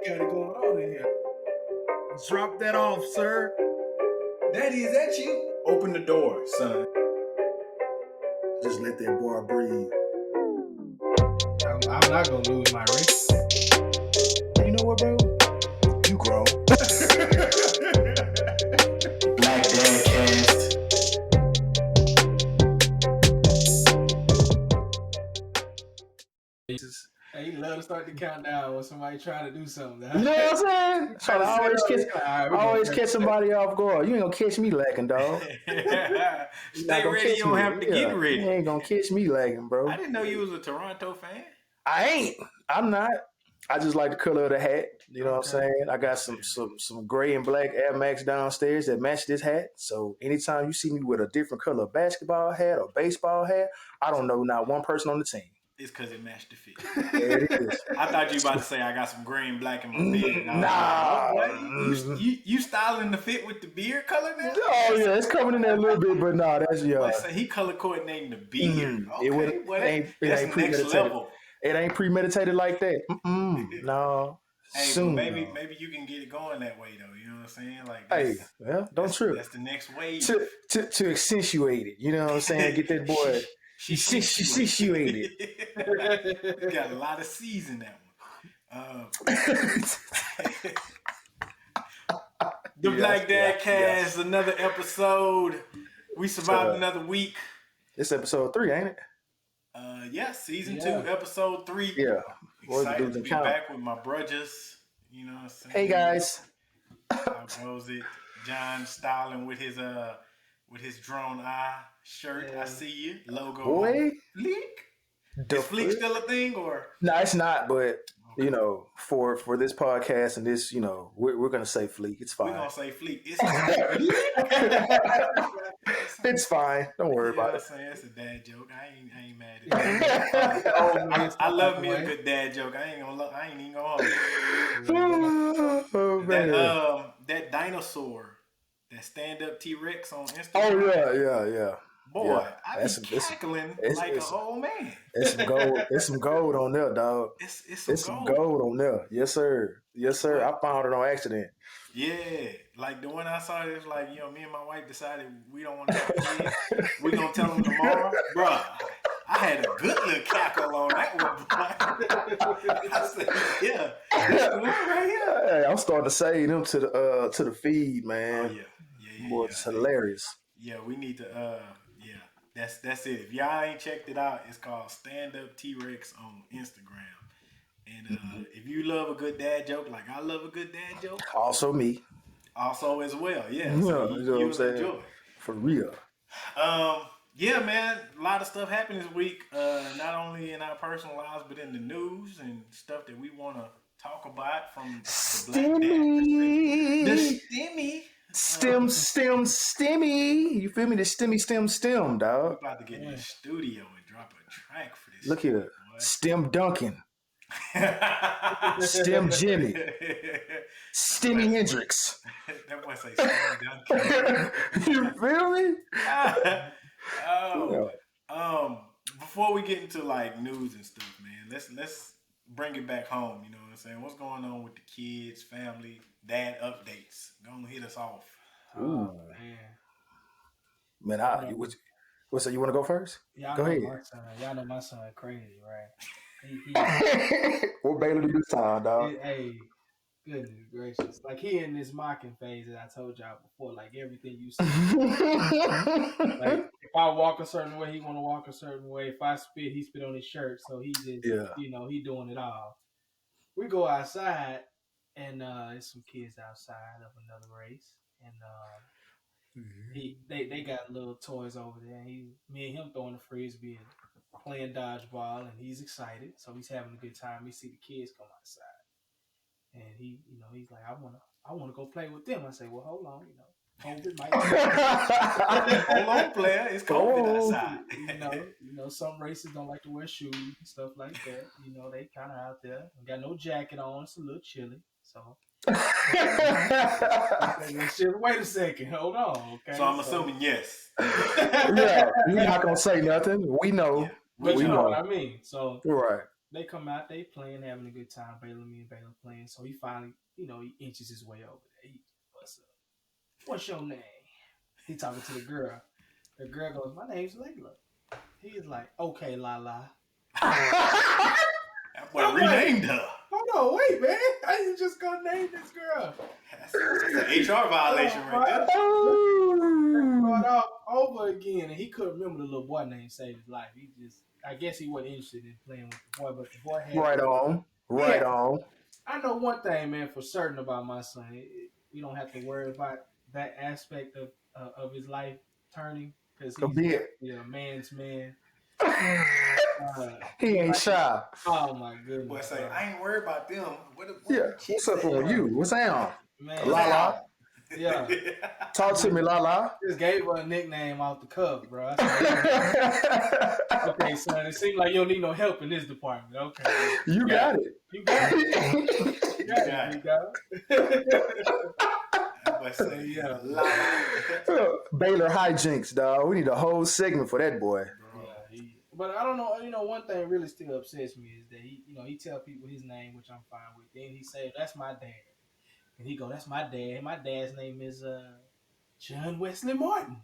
got it going on in here. Drop that off, sir. Daddy, is that you? Open the door, son. Just let that boy breathe. I'm not gonna lose my race. You know what, bro? You grown. Black Dad Cast. Hey, you love to start the countdown when somebody trying to do something. You know what I'm saying? Trying to always catch somebody off guard. You ain't gonna catch me lacking, dog. Stay ready, you don't have to get ready. You ain't gonna catch me lacking, bro. I didn't know you was a Toronto fan. I ain't. I'm not. I just like the color of the hat. You know what I'm saying? I got some gray and black Air Max downstairs that match this hat. So anytime you see me with a different color basketball hat or baseball hat, I don't know not one person on the team. It's because it matched the fit. There it is. I thought you about to say I got some gray and black in my beard. Nah. You styling the fit with the beard color now? Oh yeah, it's coming in there a little bit, but nah, that's So he color coordinating the beard. That's ain't next level. It ain't premeditated like that. No. Hey, soon. Maybe you can get it going that way though. You know what I'm saying? Like, don't trip. That's the next wave to accentuate it. You know what I'm saying? Get that boy. She situated. Got a lot of C's in that one. The Black Dad Cast, another episode. We survived another week. It's episode 3, ain't it? Season 2, episode 3. Yeah. Excited to be back with my brothers. You know what I'm saying? Hey guys. How was it? John styling with his drone eye shirt. I see you. Logo. Boy. Fleek. Is Fleek still a thing or? No, it's not, but you know, for this podcast and this, you know, we're gonna say Fleek. It's fine. We're gonna say Fleek. It's fine. Don't worry about it. It's a dad joke. I ain't mad at it. I love me a good dad joke. I ain't even gonna hold it. That dinosaur, that stand-up T-Rex on Instagram. Oh yeah. Boy, I be cackling like an old man. It's some gold. It's some gold on there, dog. It's some gold on there. Yes, sir. I found it on accident. Yeah, like the one I saw, it was like, you know, me and my wife decided we don't want to have kids. We're gonna tell them tomorrow, bruh. I had a good little cackle on that one, bro. I said, yeah, this the one right here. Hey, I'm starting to save them to the feed, man. Oh yeah. Boy, it's hilarious. Yeah, we need to. That's it. If y'all ain't checked it out, it's called Stand Up T-Rex on Instagram. And if you love a good dad joke, like I love a good dad joke, also me, also as well, yeah. So you know what I'm saying? Enjoy. For real. Yeah, man. A lot of stuff happened this week. Not only in our personal lives, but in the news and stuff that we want to talk about from the Black Dad perspective. The Stimmy. You feel me? The stim, dog. We're about to get in the studio and drop a track for this. Look here. Stim Duncan. Stim Jimmy. Stimmy Hendrix. That boy say Stim Duncan. You feel me? Before we get into like news and stuff, man, let's bring it back home. You know what I'm saying? What's going on with the kids, family, dad updates? Gonna hit us off. Ooh. Man, what's that? You want to go first? Go ahead. Y'all know my son crazy, right? What Baylor do this time, dog? Hey, goodness gracious! Like he in this mocking phase that I told y'all before. Like everything you see. Like if I walk a certain way, he want to walk a certain way. If I spit, he spit on his shirt. So he just, you know, he doing it all. We go outside, and there's some kids outside of another race, and they got little toys over there. Me and him throwing the frisbee and playing dodgeball, and he's excited, so he's having a good time. We see the kids come outside, and he's like, I want to go play with them. I say, well, hold on, COVID might. Hold on, player. It's COVID outside. You know, some races don't like to wear shoes and stuff like that. You know, they kind of out there. Got no jacket on. It's a little chilly. So, wait a second. Hold on. Okay. So I'm assuming yes. Yeah, you're not gonna say nothing. We know. Yeah. But you know what I mean. So, right. they come out, they playing, having a good time. Me and Baylor playing. So he finally, he inches his way over there. He busts up. What's your name? He talking to the girl. The girl goes, my name's Layla. He is like, okay, Lala. That boy renamed her. Hold on, wait, man. How you just gonna name this girl? That's an HR violation right there. Brought up over again, and he couldn't remember the little boy name saved his life. I guess he wasn't interested in playing with the boy, but the boy had. Right on. Right on. I know one thing, man, for certain about my son. We don't have to worry about that aspect of his life turning because he's a man's man. He ain't shy. Oh my goodness! Boy, say I ain't worried about them. What's up on you? What's on? Man, Lala. Yeah. Talk to me, Lala. Just gave her a nickname off the cuff, bro. Okay, son. It seems like you don't need no help in this department. Okay. You got it. You got it. You got it. Yeah. Baylor hijinks, dog. We need a whole segment for that boy. But I don't know. One thing really still upsets me is that he tell people his name, which I'm fine with. Then he say, "That's my dad," and he go, "That's my dad. My dad's name is John Wesley Martin."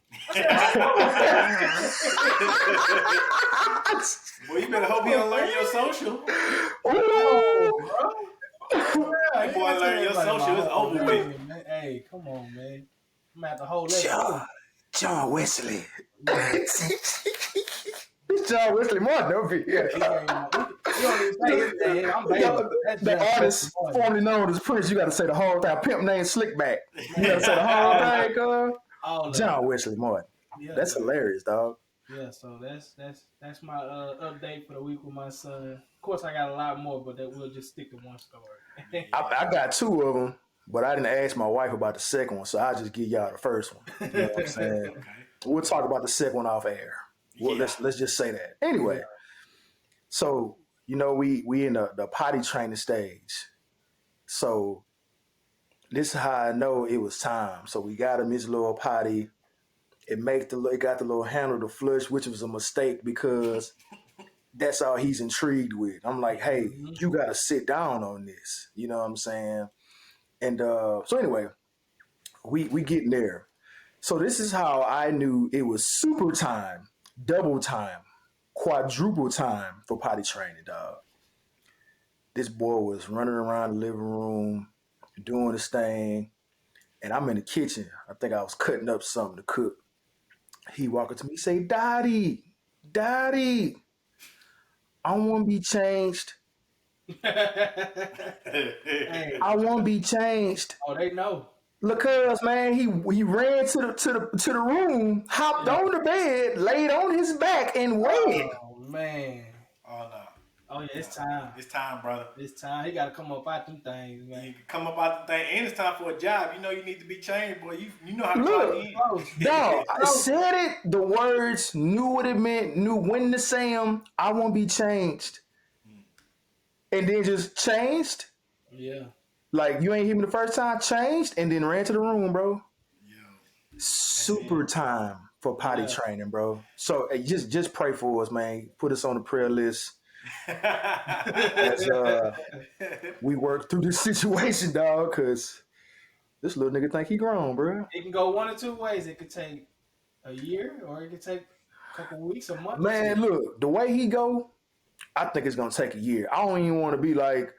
Well, you better hope he don't learn your social. That boy learn your social. It's over with. Hey, come on, man. I'm at the whole level. John Wesley. John Wesley Martin over here. The artist formerly known as Prince, you got to say the whole thing. Pimp name Slickback. You got to say the whole thing, John Wesley Martin. Yeah, that's hilarious, dog. Yeah, so that's my update for the week with my son. Of course, I got a lot more, but we'll just stick to one story. I got two of them, but I didn't ask my wife about the second one, so I'll just give y'all the first one. You know what I'm saying? Okay. We'll talk about the second one off air. Well, let's just say that. Anyway, so we in the potty training stage. So this is how I know it was time. So we got him his little potty. It got the little handle to flush, which was a mistake because that's all he's intrigued with. I'm like, hey, you got to sit down on this. You know what I'm saying? And so anyway, we getting there. So this is how I knew it was super time, double time, quadruple time for potty training, dog. This boy was running around the living room, doing his thing, and I'm in the kitchen. I think I was cutting up something to cook. He walked up to me, say, Daddy, I want to be changed. I want to be changed. Oh, they know. Look, cuz, man, he ran to the room, hopped on the bed, laid on his back, and waited. Oh man. Oh no. Oh yeah, it's time. It's time, brother. It's time. He gotta come up out them things, man. You can come up out the thing, and it's time for a job. You know you need to be changed, boy. You know how to clock in. Dog, I said it. The words, knew what it meant, knew when to say them. I want to be changed, and then just changed. Yeah. Like, you ain't hear me the first time, changed, and then ran to the room, bro. Yo. Super time for potty training, bro. So just pray for us, man. Put us on the prayer list as we work through this situation, dog, because this little nigga think he grown, bro. It can go one or two ways. It could take a year, or it could take a couple weeks, a month. Man, look, the way he go, I think it's going to take a year. I don't even want to be like,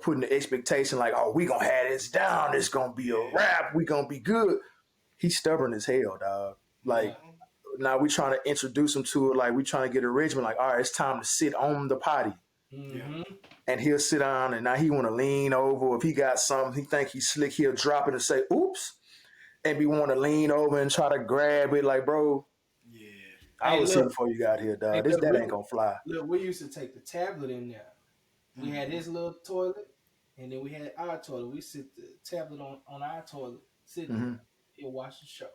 putting the expectation like, oh, we going to have this down. It's going to be a wrap. We going to be good. He's stubborn as hell, dog. Like, now we trying to introduce him to it. Like, we trying to get a regimen. Like, all right, it's time to sit on the potty. Mm-hmm. And he'll sit down, and now he want to lean over. If he got something, he think he's slick, he'll drop it and say, oops. And be want to lean over and try to grab it. Like, bro, I was here before you got here, dog. That ain't going to fly. Look, we used to take the tablet in there. We had his little toilet, and then we had our toilet. We sit the tablet on our toilet, sitting there. He'll watch the show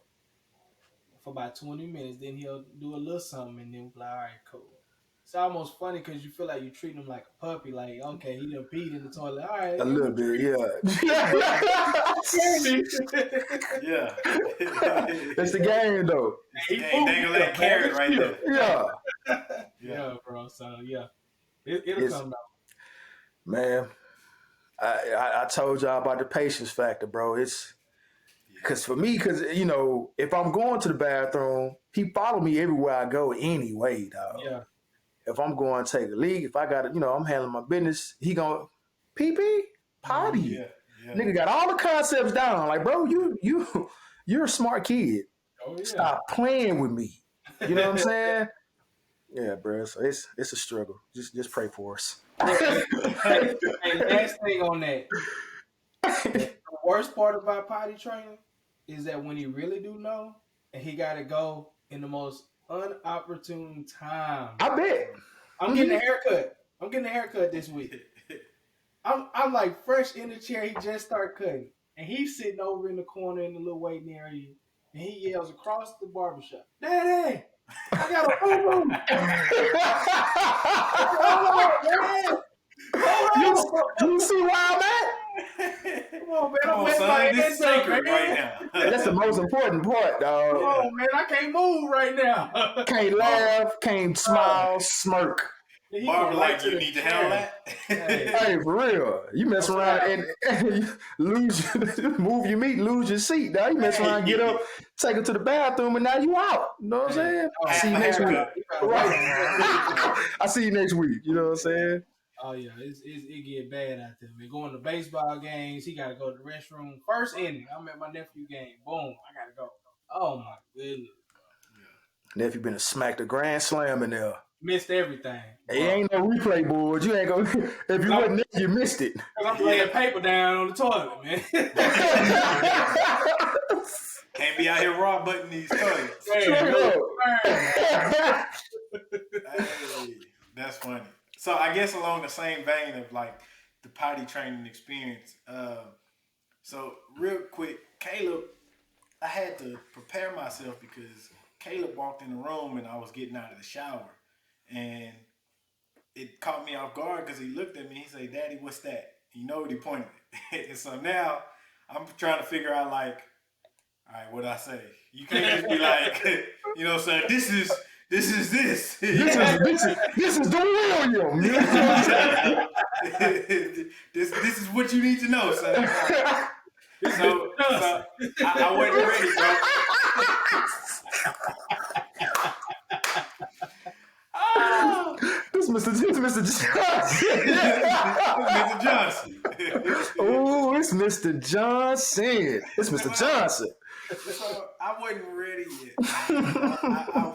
for about 20 minutes. Then he'll do a little something, and then we'll be like, all right, cool. It's almost funny because you feel like you're treating him like a puppy. Like, okay, he done peed in the toilet. All right. A little bit, yeah. Yeah. That's the game, though. He dangle that carrot right there. Yeah. Yeah, bro. So, yeah. It'll It's come down. man. I told y'all about the patience factor, bro. It's Yeah. because for me, because if I'm going to the bathroom, he follow me everywhere I go anyway, dog. Yeah. If I'm going to take a leak, if I got to, I'm handling my business, he going pee pee Mhm. potty. Yeah. Yeah. Nigga got all the concepts down. Like, bro, you're a smart kid. Oh yeah. Stop playing with me. You know what I'm saying? Yeah, bro. So it's a struggle. Just pray for us. Look, hey, last thing on that. The worst part about potty training is that when he really do know, and he got to go in the most unopportune time. I bet. I'm getting a haircut. I'm getting a haircut this week. I'm like fresh in the chair. He just started cutting, and he's sitting over in the corner in the little waiting area, and he yells across the barbershop, "Daddy, I got a boo boo! Hold on, man! you, Hold on! you see where I'm at? Come on, man! Come I'm on, wetting my son. This is hands up, sacred right man! now. That's the most important part, dog. Come on, man! I can't move right now." Can't laugh, can't smile, smirk. He Barbara, going right like, to you the need to chair. handle that. Hey. Hey, for real. You mess That's around right. and lose, move your meat, lose your seat. Now you mess around, get up, take it to the bathroom, and now you out. You know what I'm saying? Oh, See you half a next week. haircut. Right. I see you next week. You know what I'm saying? Oh yeah, it get bad out there, man. Going to baseball games, he gotta go to the restroom. First inning, I'm at my nephew game. Boom, I gotta go. Oh my goodness, Nephew been to smack the grand slam in there. missed everything. It ain't no replay board. You ain't gonna. If you wasn't there, you missed it. Cause I'm laying paper down on the toilet, man. Can't be out here raw butting these toilets. Straight up. Hey, that's funny. So I guess along the same vein of like the potty training experience. So real quick, Caleb, I had to prepare myself because Caleb walked in the room and I was getting out of the shower, and it caught me off guard because he looked at me. He said, "Daddy, what's that?" You know what he pointed at. And so now I'm trying to figure out like, all right, what I say. You can't just be like, son, this is this. This is the William. You know what I'm saying? this is what you need to know, son. So I wasn't ready, bro. This Mr. Johnson. Mr. Johnson. Oh, it's Mr. Johnson. It's Mr. Johnson. So I wasn't ready yet. I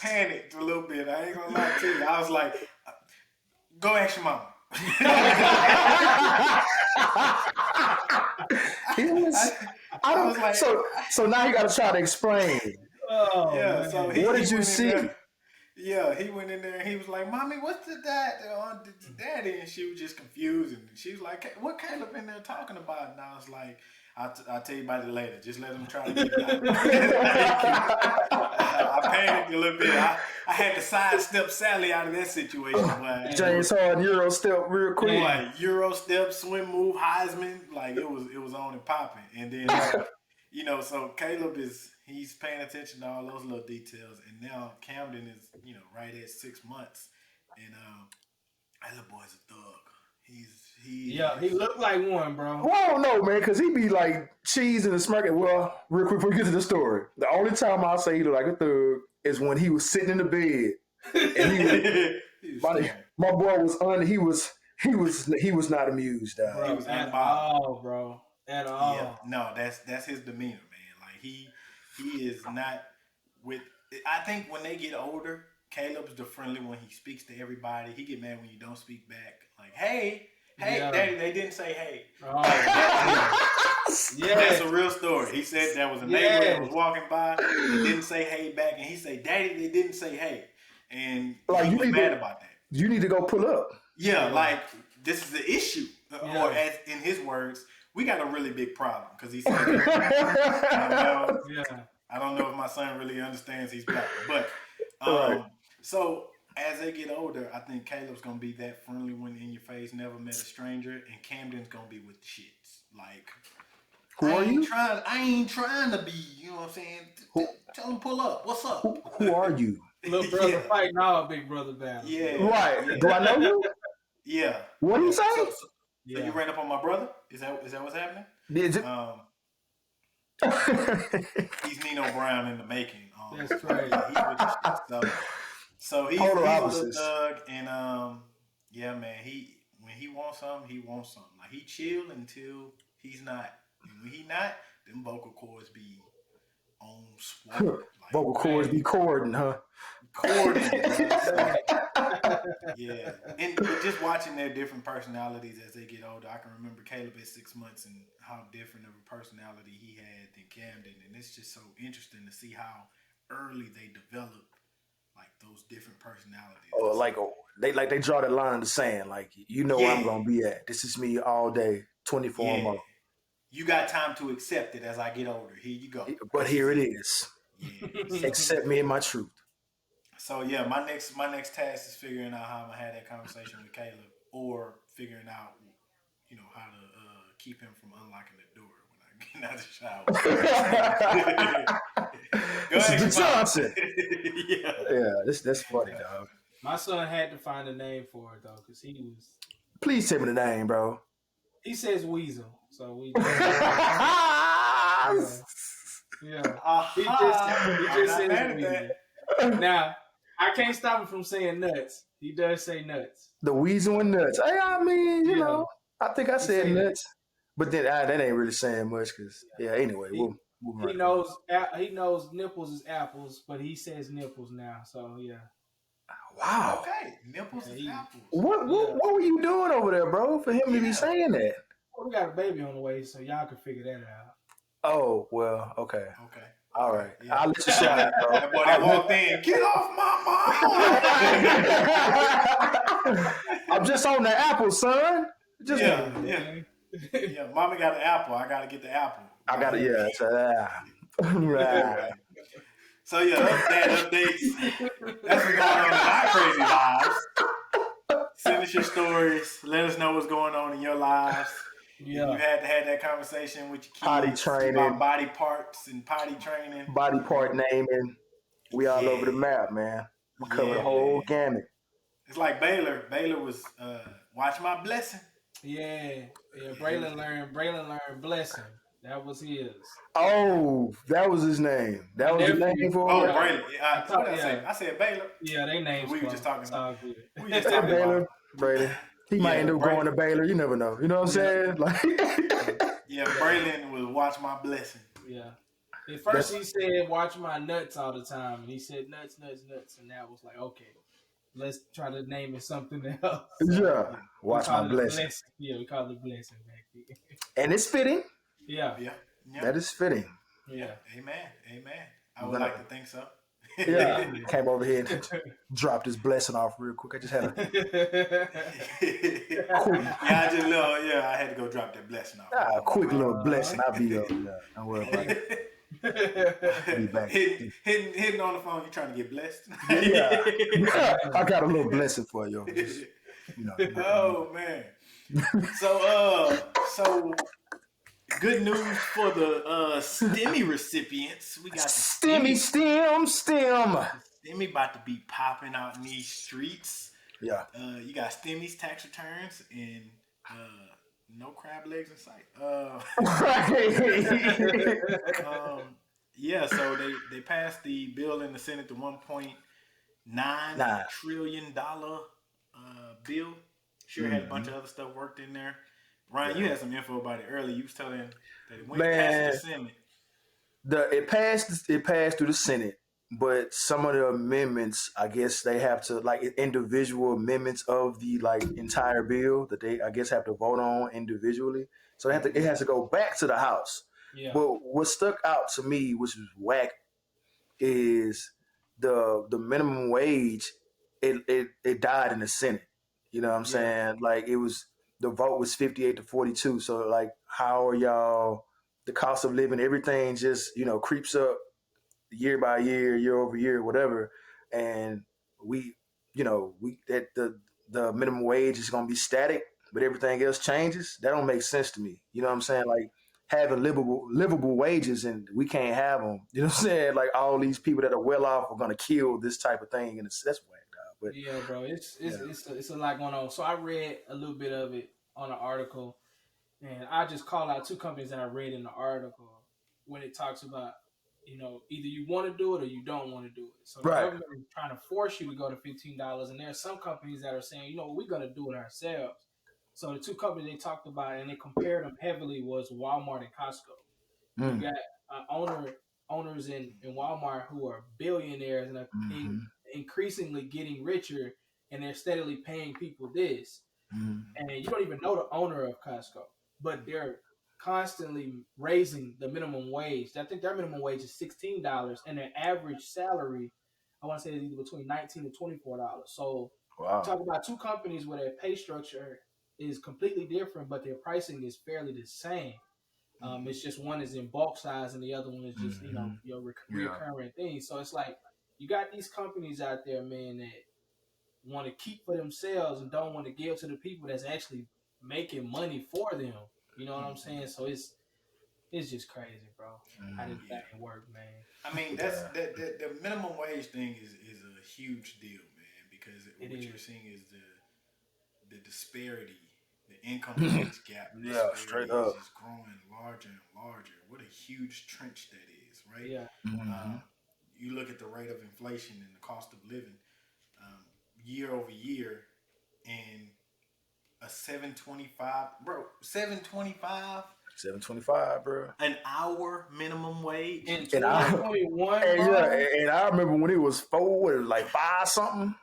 panicked a little bit. I ain't gonna lie to you. I was like, go ask your mama. I was like, so now you got to try to explain. Oh, yeah. man. So What did you see? Yeah, he went in there and he was like, "Mommy, what's the daddy?" And she was just confused. And she was like, "What Caleb in there talking about?" And I was like, I'll tell you about it later. Just let him try to get it out. I panicked a little bit. I had to sidestep Sally out of that situation. But James Harden Euro step real quick. like Euro step, swim move, Heisman, like it was on and popping. And then so Caleb he's paying attention to all those little details. And now Camden is right at 6 months, and that little boy's a thug. He looked like one, bro. Well, I don't know, man, because he be like cheese and smirking. Well, real quick before we get to the story, the only time I'll say he look like a thug is when he was sitting in the bed and my boy was he was not amused. Bro, He was at all, bro. At all. Yeah, no, that's his demeanor, man. Like he is not with. I think when they get older, Caleb's the friendly one. He speaks to everybody. He get mad when you don't speak back. Like, hey, Yeah. Daddy, they didn't say hey. Oh, That's a real story. He said there was a neighbor that was walking by and didn't say hey back, and he said, "Daddy, they didn't say hey," and Like, he was mad about that. You need to go pull up. Yeah, like this is the issue, Yeah. or as in his words, we got a really big problem because he said, yeah. I don't know if my son really understands he's black, but Right. so as they get older, I think Caleb's gonna be that friendly one in your face, never met a stranger, and Camden's gonna be with the shits. Like, Who are you? I ain't trying to be, you know what I'm saying? Tell him pull up. What's up? Who are you? Little brother Yeah, fighting all big brother battles. yeah, Right. yeah, Do I know you? yeah, What do you yeah. say? So you Yeah, ran up on my brother? Is that what's happening? Did you? Um, he's Nino Brown in the making. that's But crazy. yeah, he's with the shit. So Polar he's a little opposites. thug, and yeah, man. He when he wants something, he wants something. Like he chill until he's not, and when he not, them vocal cords be on swole, like Vocal cords Man, be cording, huh? cording, bruh. man. So yeah, but just watching their different personalities as they get older, I can remember Caleb at 6 months and how different of a personality he had than Camden, and it's just so interesting to see how early they develop like those different personalities. Or It's like they draw the line in the sand. Like you know where I'm yeah, gonna be at. This is me all day, 24 yeah. months. You got time to accept it as I get older. Here you go. But This is here it it. is. Yeah. Accept me in my truth. So yeah, my next task is figuring out how I'm gonna have that conversation with Caleb, or figuring out how to keep him from unlocking the door when I get out of the shower. So go This is ahead, the mom. Johnson. Yeah. Yeah, that's funny, dog. My son had to find a name for it though, because Please tell me the name, bro. he says Weasel, so we just That's yeah. He Aha! I'm just not says mad at Weasel. that. Now I can't stop him from saying nuts. He does say nuts. the Weasel and Nuts. Hey, I mean, Yeah, I think I he said say that. nuts, but then that ain't really saying much because anyway, He we'll move he right along. knows he knows nipples is apples, but he says nipples now. So yeah, Wow. Okay, nipples yeah, is he, apples. yeah. What were you doing over there, bro, for him to be Yeah. saying that? Well, we got a baby on the way, so y'all can figure that out. Oh, well, okay. Okay. All Okay. right. Yeah. I'll let you slide, bro. That boy that walked in. Get off my mama. I'm just on the apple, son. Just Yeah, Yeah, yeah, man. yeah. Mommy got the apple. I gotta get the apple. I got it. Right. Yeah. Right. Right. So yeah, dad updates. That's what's going on in our crazy lives. Send us your stories. Let us know what's going on in your lives. If you Yeah, had to have that conversation with your Potty kids training, about body parts and potty training. body part naming. We all over the Yeah, map, man. We cover the yeah, whole man. gamut. It's like Baylor. Baylor was watch my blessing. yeah. Yeah, he was. Braylon learned blessing. That was his. Oh, that was his name. My That was the nephew. name for Oh, it. Yeah, Braylon. I What thought. did I say? Yeah, I said Baylor. yeah. They names We were close. just talking It's about. all good. We were just Hey, talking Baylor, about. Braden. He might Yeah, end up going Braylon. to Baylor. You never know. You know what I'm Yeah, saying? Like, Yeah, yeah, Braylon was watch my blessing. yeah. At first, that's he said, "Watch my nuts" all the time, and he said "nuts, nuts, nuts," and that was like, okay, let's try to name it something else. So yeah. yeah, we Watch my call it a blessing, blessing. Yeah, we call it a blessing back then. and it's fitting. Yeah, Yeah, yeah, That is fitting. yeah. yeah, Amen, amen. I I'm would gonna, like to think so. yeah. yeah. Came over here and dropped his blessing off real quick. I just had a quick, Yeah, I just little. Yeah, I had to go drop that blessing off. quick little blessing. I'll be up. Yeah, don't worry about it. I'll be back. hitting on the phone. You trying to get blessed? Yeah, Man. I got a little blessing for you. Just Oh man. So good news for the STIMMY recipients. We got the Stimmy STIMMY. stim. STIMMY about to be popping out in these streets. Yeah. You got STIMMY's tax returns and no crab legs in sight. Right. Yeah, so they passed the bill in the Senate, the $1.9 Nah, trillion bill. Sure had a bunch of other stuff worked in there. Ryan, you yeah. had some info about it earlier. You was telling that it went past Man, the Senate. it passed through the Senate, but some of the amendments, I guess they have to like individual amendments of the like entire bill that they I guess have to vote on individually. So it has to go back to the House. Yeah, But what stuck out to me, which was whack, is the minimum wage. It died in the Senate. You know what I'm yeah, saying? Like it was the vote was 58-42. So like, how are y'all? The cost of living, everything just creeps up year by year, year over year, whatever. And we, we that the minimum wage is going to be static, but everything else changes. That don't make sense to me. You know what I'm saying? Like having livable wages, and we can't have them. You know what I'm saying? Like all these people that are well off are gonna kill this type of thing, and that's whack, dog. But Yeah, bro, it's yeah, it's a lot going on. So I read a little bit of it on an article, and I just call out two companies that I read in the article when it talks about, either you want to do it or you don't want to do it. So the right. government is trying to force you to go to $15, and there are some companies that are saying, we're going to do it ourselves. So the two companies they talked about and they compared them heavily was Walmart and Costco. You Mm, got owners in Walmart who are billionaires and are hmm increasingly getting richer, and they're steadily paying people this, hmm and you don't even know the owner of Costco, but they're constantly raising the minimum wage. I think their minimum wage is $16, and their average salary, I want to say, is either between $19 to $24. So you Wow. talk about two companies where their pay structure is completely different, but their pricing is fairly the same. It's just one is in bulk size and the other one is just Hmm your Yeah. recurring thing. So it's like you got these companies out there, man, that want to keep for themselves and don't want to give to the people that's actually making money for them. You know what I'm saying? So it's just crazy, bro. How this hmm Yeah. thing work, man. I mean, that's Yeah. the minimum wage thing is a huge deal, man. Because It what you're is. seeing is the disparity, the income and wage gap Yeah. Straight disparity is up. just growing larger and larger. What a huge trench that is, right? Yeah. Hmm Um, you look at the rate of inflation and the cost of living um, year over year, and a 725, bro, 725 725, bro. an hour minimum wage, In And I, like, 2021, and yeah, bro. and I remember when it was four, like five something,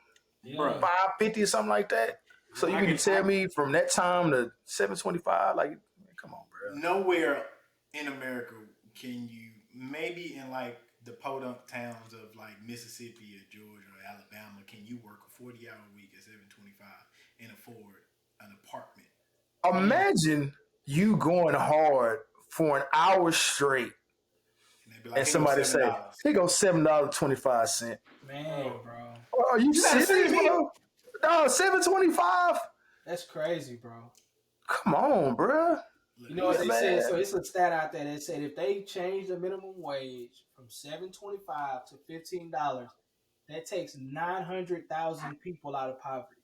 Yeah. bruh. 550 or something like that. So you I mean to can tell me from that time to 725? Like, man, come on, bro. nowhere in America can you, maybe in like the podunk towns of like Mississippi or Georgia or Alabama, can you work a 40-hour week at 725 and afford an apartment? Mm, Imagine you going hard for an hour straight, And they'd be like, and here goes somebody seven say, dollars, "Here goes $7.25." man, bro. bro. Are you You gotta see serious, me. bro? No, 725. That's crazy, bro. Come on, bro. Look, You know what Yeah, they this said? So man. it's a stat out there that said if they change the minimum wage from $7.25 to $15, that takes 900,000 people out of poverty.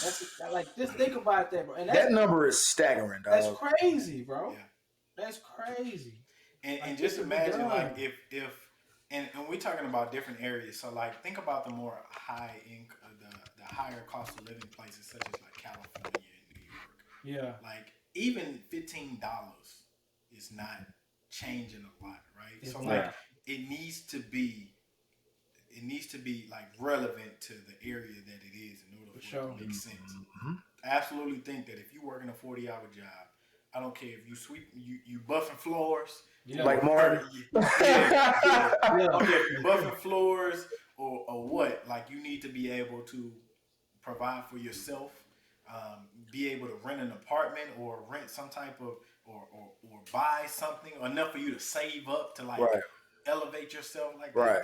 That's like just think about that, bro. And That number is staggering, that's dog. crazy, bro. yeah. That's crazy. And Like it just can be imagine like done. if and we're talking about different areas. So like think about the more high income, the higher cost of living places such as like California and New York. Yeah, Like even $15 is not changing a lot, right? it's So not like Yeah. it needs to be it needs to be like relevant to the area that it is in order for for it sure. to make sense. Mhm. I absolutely think that if you work in a 40-hour job, I don't care if you sweep you buffing floors Yeah, Like or Martin. yeah. I yeah, don't care if you buffing floors or what. Like you need to be able to provide for yourself, be able to rent an apartment or rent some type of or buy something enough for you to save up to like Right, elevate yourself like that. right.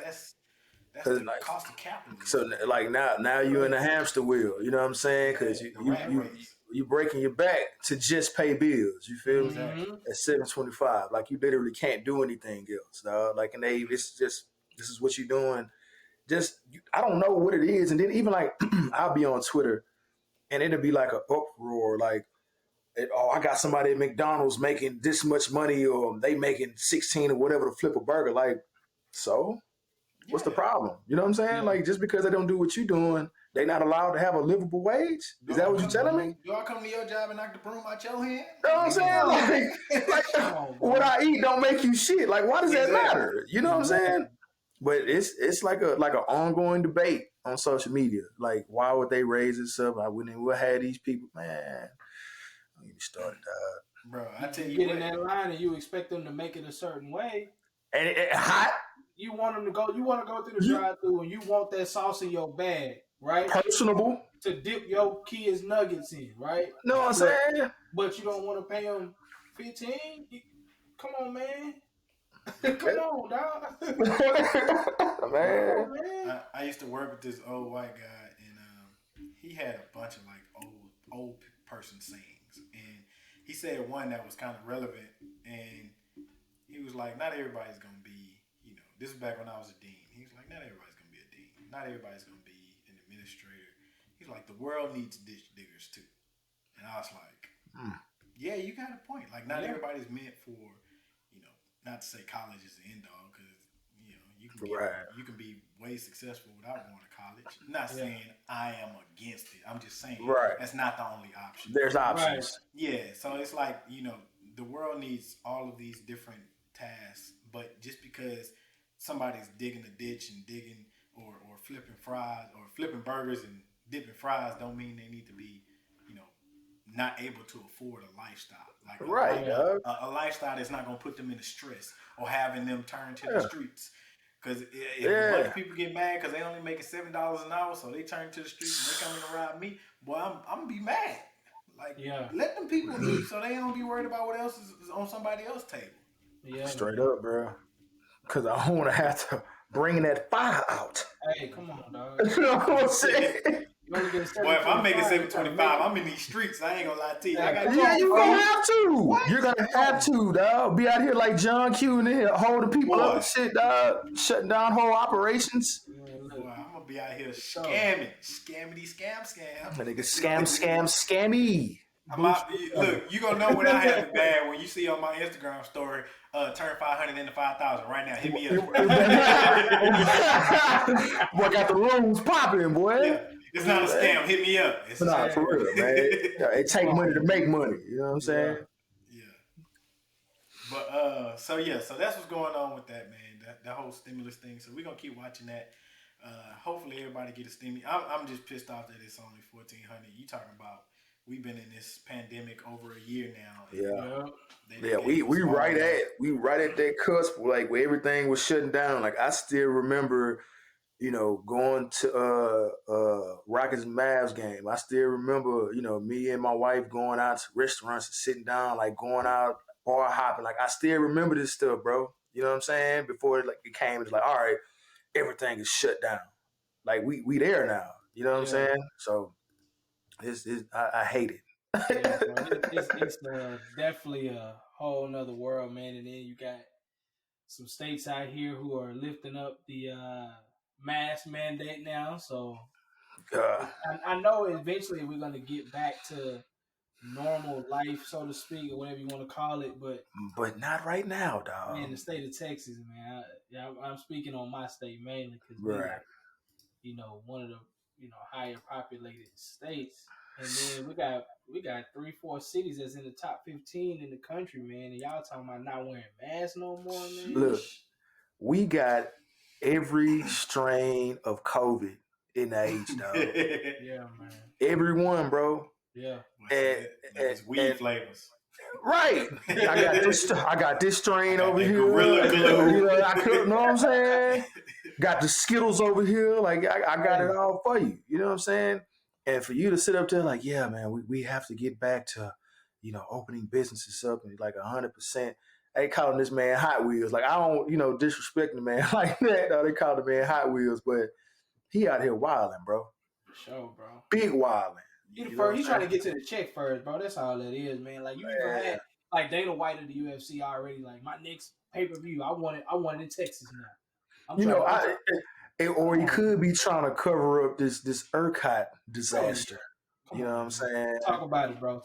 That's Cause the like, cost of capitalism, so man. like now you in a crazy. hamster wheel. You know what I'm saying? Yeah, Cause you the you rat you race. you breaking your back to just pay bills. You feel me? Exactly. Mm-hmm. At 725, like you literally can't do anything else, dog. Like, and they, it's just this is what you're doing. Just I don't know what it is, and then even like I'll be on Twitter, and it'll be like an uproar, like, oh, I got somebody at McDonald's making this much money, or they making 16 or whatever to flip a burger. Like, so what's the Yeah. problem? You know what I'm saying? Yeah. Like, just because they don't do what you're doing, they not allowed to have a livable wage. Do Is I that what you're come? telling me? Mm-hmm. You Do I come to your job and knock the broom out your hand? know what I'm Nigga, saying? no. Come Like on, what bro. I eat don't make you shit. Like, why does that Exactly. matter? You know what I'm saying? Exactly. But it's like an ongoing debate on social media. Like, why would they raise this up? I wouldn't. We'll have these people, man. Don't get me started, dog. Bro, I You, tell you you get in what. that line and you expect them to make it a certain way. And hot, You want them to go. You want to go through the you drive-through and you want that sauce in your bag, right? personable. To dip your kids' nuggets in, right? Know what I'm But saying? but you don't want to pay them 15. Come on, man. Come on, dog. Come Bro, Man. on, man. I used to work with this old white guy, and he had a bunch of like old person sayings, and he said one that was kind of relevant, and he was like, not everybody's gonna be, this is back when I was a dean. He was like, not everybody's gonna be a dean. Not everybody's gonna be an administrator. He's like, the world needs ditch diggers too. And I was like, yeah, you got a point. Like, not everybody's meant for, not to say college is the end all, because Right. you can be way successful without going to college. I'm not Yeah. saying I am against it. I'm just saying Right. that's not the only option. There's options. Yeah, so it's like, the world needs all of these different tasks, but just because somebody's digging a ditch and digging or flipping fries or flipping burgers and dipping fries don't mean they need to be, not able to afford a lifestyle. Like Right, dog. a lifestyle that's not going to put them into stress or having them turn to the streets. Because if a bunch of people get mad because they only making $7 an hour, so they turn to the streets and they come in to rob me, boy, I'm gonna be mad. Like, let them people eat so they don't be worried about what else is on somebody else's table. Yeah. Straight up, bro. Because I don't want to have to bring that fire out. Hey, come on, dog. You know what I'm saying? Boy, if I'm making $7.25, I'm in these streets. I ain't gonna lie to you. Yeah, you're gonna have to. What? You're gonna have to, dog. Be out here like John Q and here holding people up and shit, dog. Shutting down whole operations. Boy, I'm gonna be out here scamming. Scammity scam. That nigga scammy. Look, you gonna know when I have it bad when you see on my Instagram story, turn 500 into 5,000 right now. Hit me up. Boy, got the rooms popping, boy. Yeah. It's not a scam. Hit me up. It's not for real, man. It take money to make money. You know what I'm saying? Yeah. But so that's what's going on with that, man. That whole stimulus thing. So we're gonna keep watching that. Hopefully everybody get a stimmy. I'm just pissed off that it's only 1,400. You talking about we've been in this pandemic over a year now. Yeah, we right at that cusp, like where everything was shutting down. Like I still remember, going to Rockets and Mavs game. I still remember, me and my wife going out to restaurants and sitting down, like going out bar hopping. Like I still remember this stuff, bro. You know what I'm saying? Before it came, it's like, all right, everything is shut down. Like we there now. You know what I'm saying? So I hate it. It's definitely a whole nother world, man. And then you got some states out here who are lifting up the mask mandate now. So I know eventually we're going to get back to normal life, so to speak, or whatever you want to call it. But not right now, dog. Man, the state of Texas, man. I'm speaking on my state mainly because we one of the higher populated states. And then we got 3-4 cities that's in the top 15 in the country, man. And y'all talking about not wearing masks no more, man. Look, we got every strain of COVID in the age, dog. Yeah, man. Everyone, bro. Yeah. And weed flavors. Right. I got this strain over here. Gorilla glue. You know what I'm saying? Got the Skittles over here. Like I got it all for you. You know what I'm saying? And for you to sit up there like, yeah, man, we have to get back to, opening businesses up and like 100%. They calling this man Hot Wheels. Like I don't, disrespect the man like that. No, they call the man Hot Wheels, but he out here wilding, bro. For sure, bro. Big wilding. He's trying to get to the check first, bro. That's all that is, man. Like you even had like Dana White of the UFC already. Like my next pay-per-view, I want it in Texas now. Or he could be trying to cover up this ERCOT disaster. You know what I'm saying? Talk about it, bro.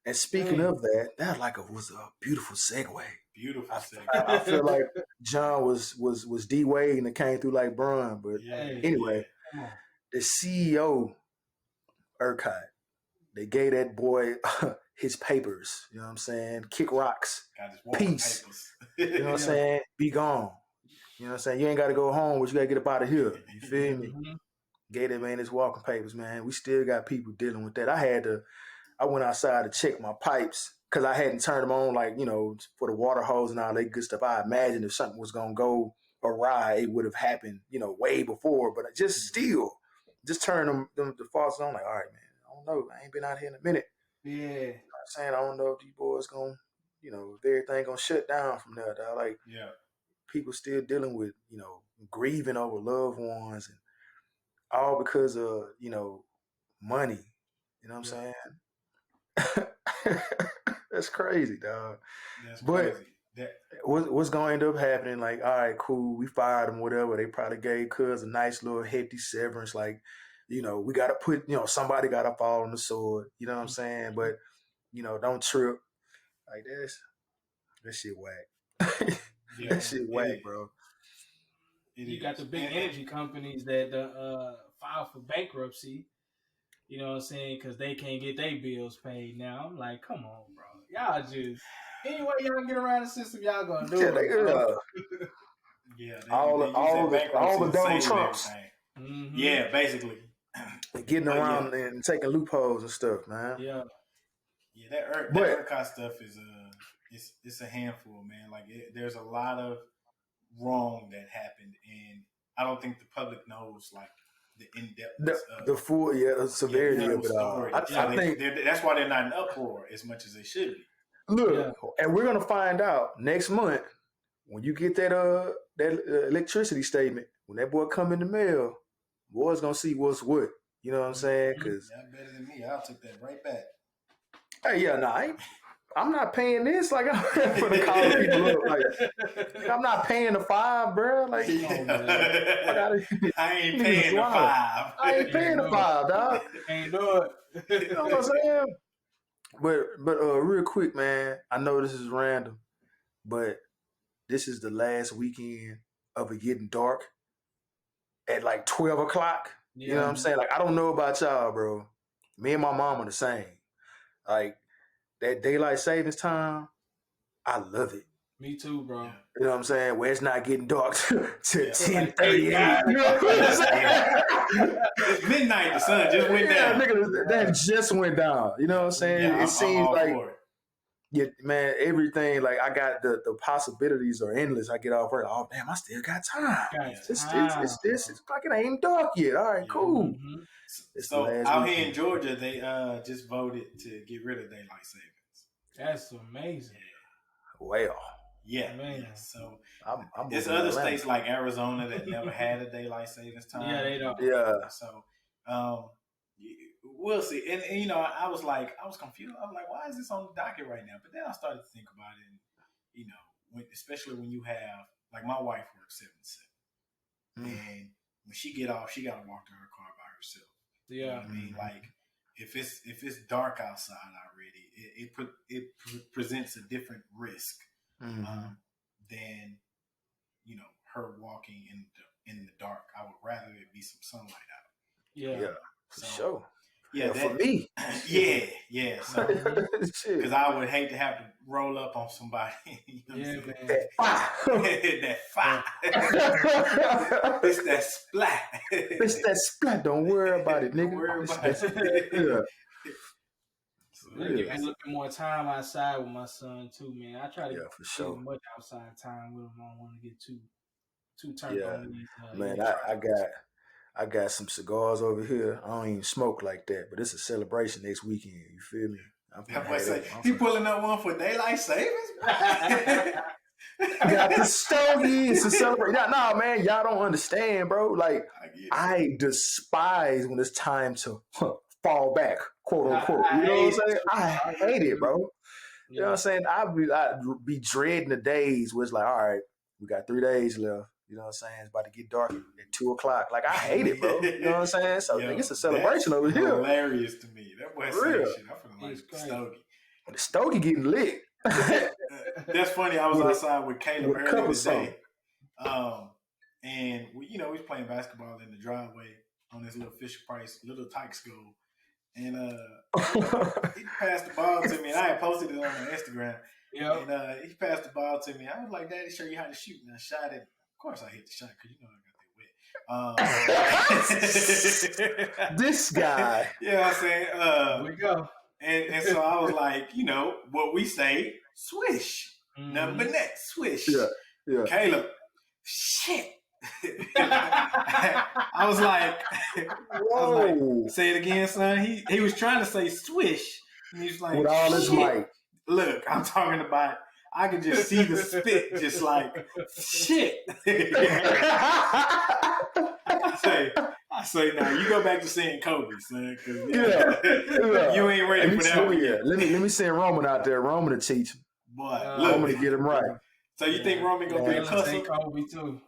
And speaking of that was a beautiful segue. Beautiful segue. I feel like John was D Wade and it came through like Bron. But anyway, the CEO ERCOT, they gave that boy his papers. You know what I'm saying? Kick rocks. Peace. You know what I'm saying? Be gone. You know what I'm saying? You ain't got to go home, but you got to get up out of here. You feel me? Gave that man his walking papers, man. We still got people dealing with that. I went outside to check my pipes because I hadn't turned them on, like, for the water hose and all that good stuff. I imagined if something was going to go awry, it would have happened, way before. But I just turn them the faucets on, like, all right, man, I don't know. I ain't been out here in a minute. Yeah. You know what I'm saying? I don't know if these boys going to, if everything going to shut down from there, dog. Like, people still dealing with, grieving over loved ones and all because of, money. You know what I'm saying? That's crazy, dog. That's But crazy. That what's going to end up happening? Like, all right, cool, we fired him, whatever. They probably gave Cuz a nice little hefty severance. Like, we got to put, somebody got to fall on the sword. You know what I'm saying? But don't trip. Like that shit whack. yeah, That shit it whack, is. bro. It You got is. the big energy companies that file for bankruptcy. You know what I'm saying? Because they can't get their bills paid now. I'm like, come on, bro. Y'all just anyway y'all get around the system, y'all gonna do Yeah, it, bro. Yeah, all they the use all that the all bankruptcy the to Donald save Trumps everything. Mm-hmm. Yeah, basically. getting But around and taking loopholes and stuff, man. Yeah. yeah, that But ERCOT stuff is it's a handful, man. Like there's a lot of wrong that happened, and I don't think the public knows like the in the depthness of the full the the severity full of it all. story. So I think that's why they're not in uproar as much as they should be. Yeah. look, and we're gonna find out next month when you get that electricity statement when that boy come in the mail. Boy's gonna see what's what. You know what I'm saying? Mm-hmm. Because Y'all better than me. I'll take that right back. hey, yeah, I'm not paying this. Like I'm for the call people up. Like I'm not paying the $5, bro. Like Oh, man. I gotta. I ain't Niggas paying the wild. $5. I ain't paying the $5, dog. Ain't do You know what I'm it. saying? But real quick, man. I know this is random, but this is the last weekend of it getting dark at like 12 o'clock. You know what I'm saying? Like I don't know about y'all, bro. Me and my mom are the same. Like that daylight savings time, I love it. Me too, bro. Yeah. You know what I'm saying? Where it's not getting dark to Yeah. 10:38. You know what I'm saying? It's midnight. The sun just went Yeah, down. nigga, that just went down. You know what I'm saying? Yeah, It I'm seems all like, for it. yeah, man, everything, like I got the possibilities are endless. I get off work, oh damn, I still got time. It's like it ain't dark yet. All right, Yeah. cool. Mm-hmm. It's the So last out weekend. here in Georgia, they just voted to get rid of daylight savings. That's amazing. Well, Yeah, Man. yeah. So I'm there's moving to other Atlanta. states like Arizona that never had a daylight savings time. Yeah, they don't. Yeah. So we'll see. And I was confused. I was like, why is this on the docket right now? But then I started to think about it, and especially when you have like my wife works 7 to 7, and when she get off, she gotta walk to her car by herself. You know what I mean? Like if it's dark outside already, it presents a different risk than her walking in the dark. I would rather it be some sunlight out. Yeah, for sure. Yeah, for me. Yeah. So because I would hate to have to roll up on somebody. You know Yeah, what I'm man. that fire. It's that splat. It's that splat. Don't worry about it, nigga. Don't worry about it. Yeah. I give me a little bit more time outside with my son too, man. I try to Yeah, for get sure. as much outside time with him. I don't want to get too turned on these. Man, I got some cigars over here. I don't even smoke like that, but it's a celebration next weekend. You feel me? He pulling up one for daylight savings. Got the stogie. It's a celebration. Nah, man, y'all don't understand, bro. Like I despise when it's time to fall back, quote unquote. You know what I'm saying? I hate it, bro. You know what I'm saying? I'd be dreading the days where it's like, all right, we got 3 days left. You know what I'm saying? It's about to get dark at 2 o'clock. Like I hate it, bro. You know what I'm saying? So it's a celebration over here. Hilarious to me. That boy saying shit. I feel like stogie. The stogie getting lit. That's funny. I was outside with Caleb earlier today, and we was playing basketball in the driveway on this little Fisher Price little Tykes goal, and he passed the ball to me, and I had posted it on my Instagram. Yeah, and he passed the ball to me. I was like, "Daddy, show you how to shoot," and I shot it. Of course, I hit the shot because I got that wet. This guy. Yeah, I'm saying. Here we go. And so I was like, what we say, swish. Nothing but net, swish. Yeah. Caleb, shit. I was like, say it again, son. He was trying to say swish. And he was like, with all his might. Look, I'm talking about, I could just see the spit just like, shit. I say now you go back to saying Kobe, son, because Yeah. you ain't ready for that one yet. Let me send Roman out there. Roman to teach him. Boy, Roman to look. get him right. So you think Roman gonna be a cusser? Kobe too.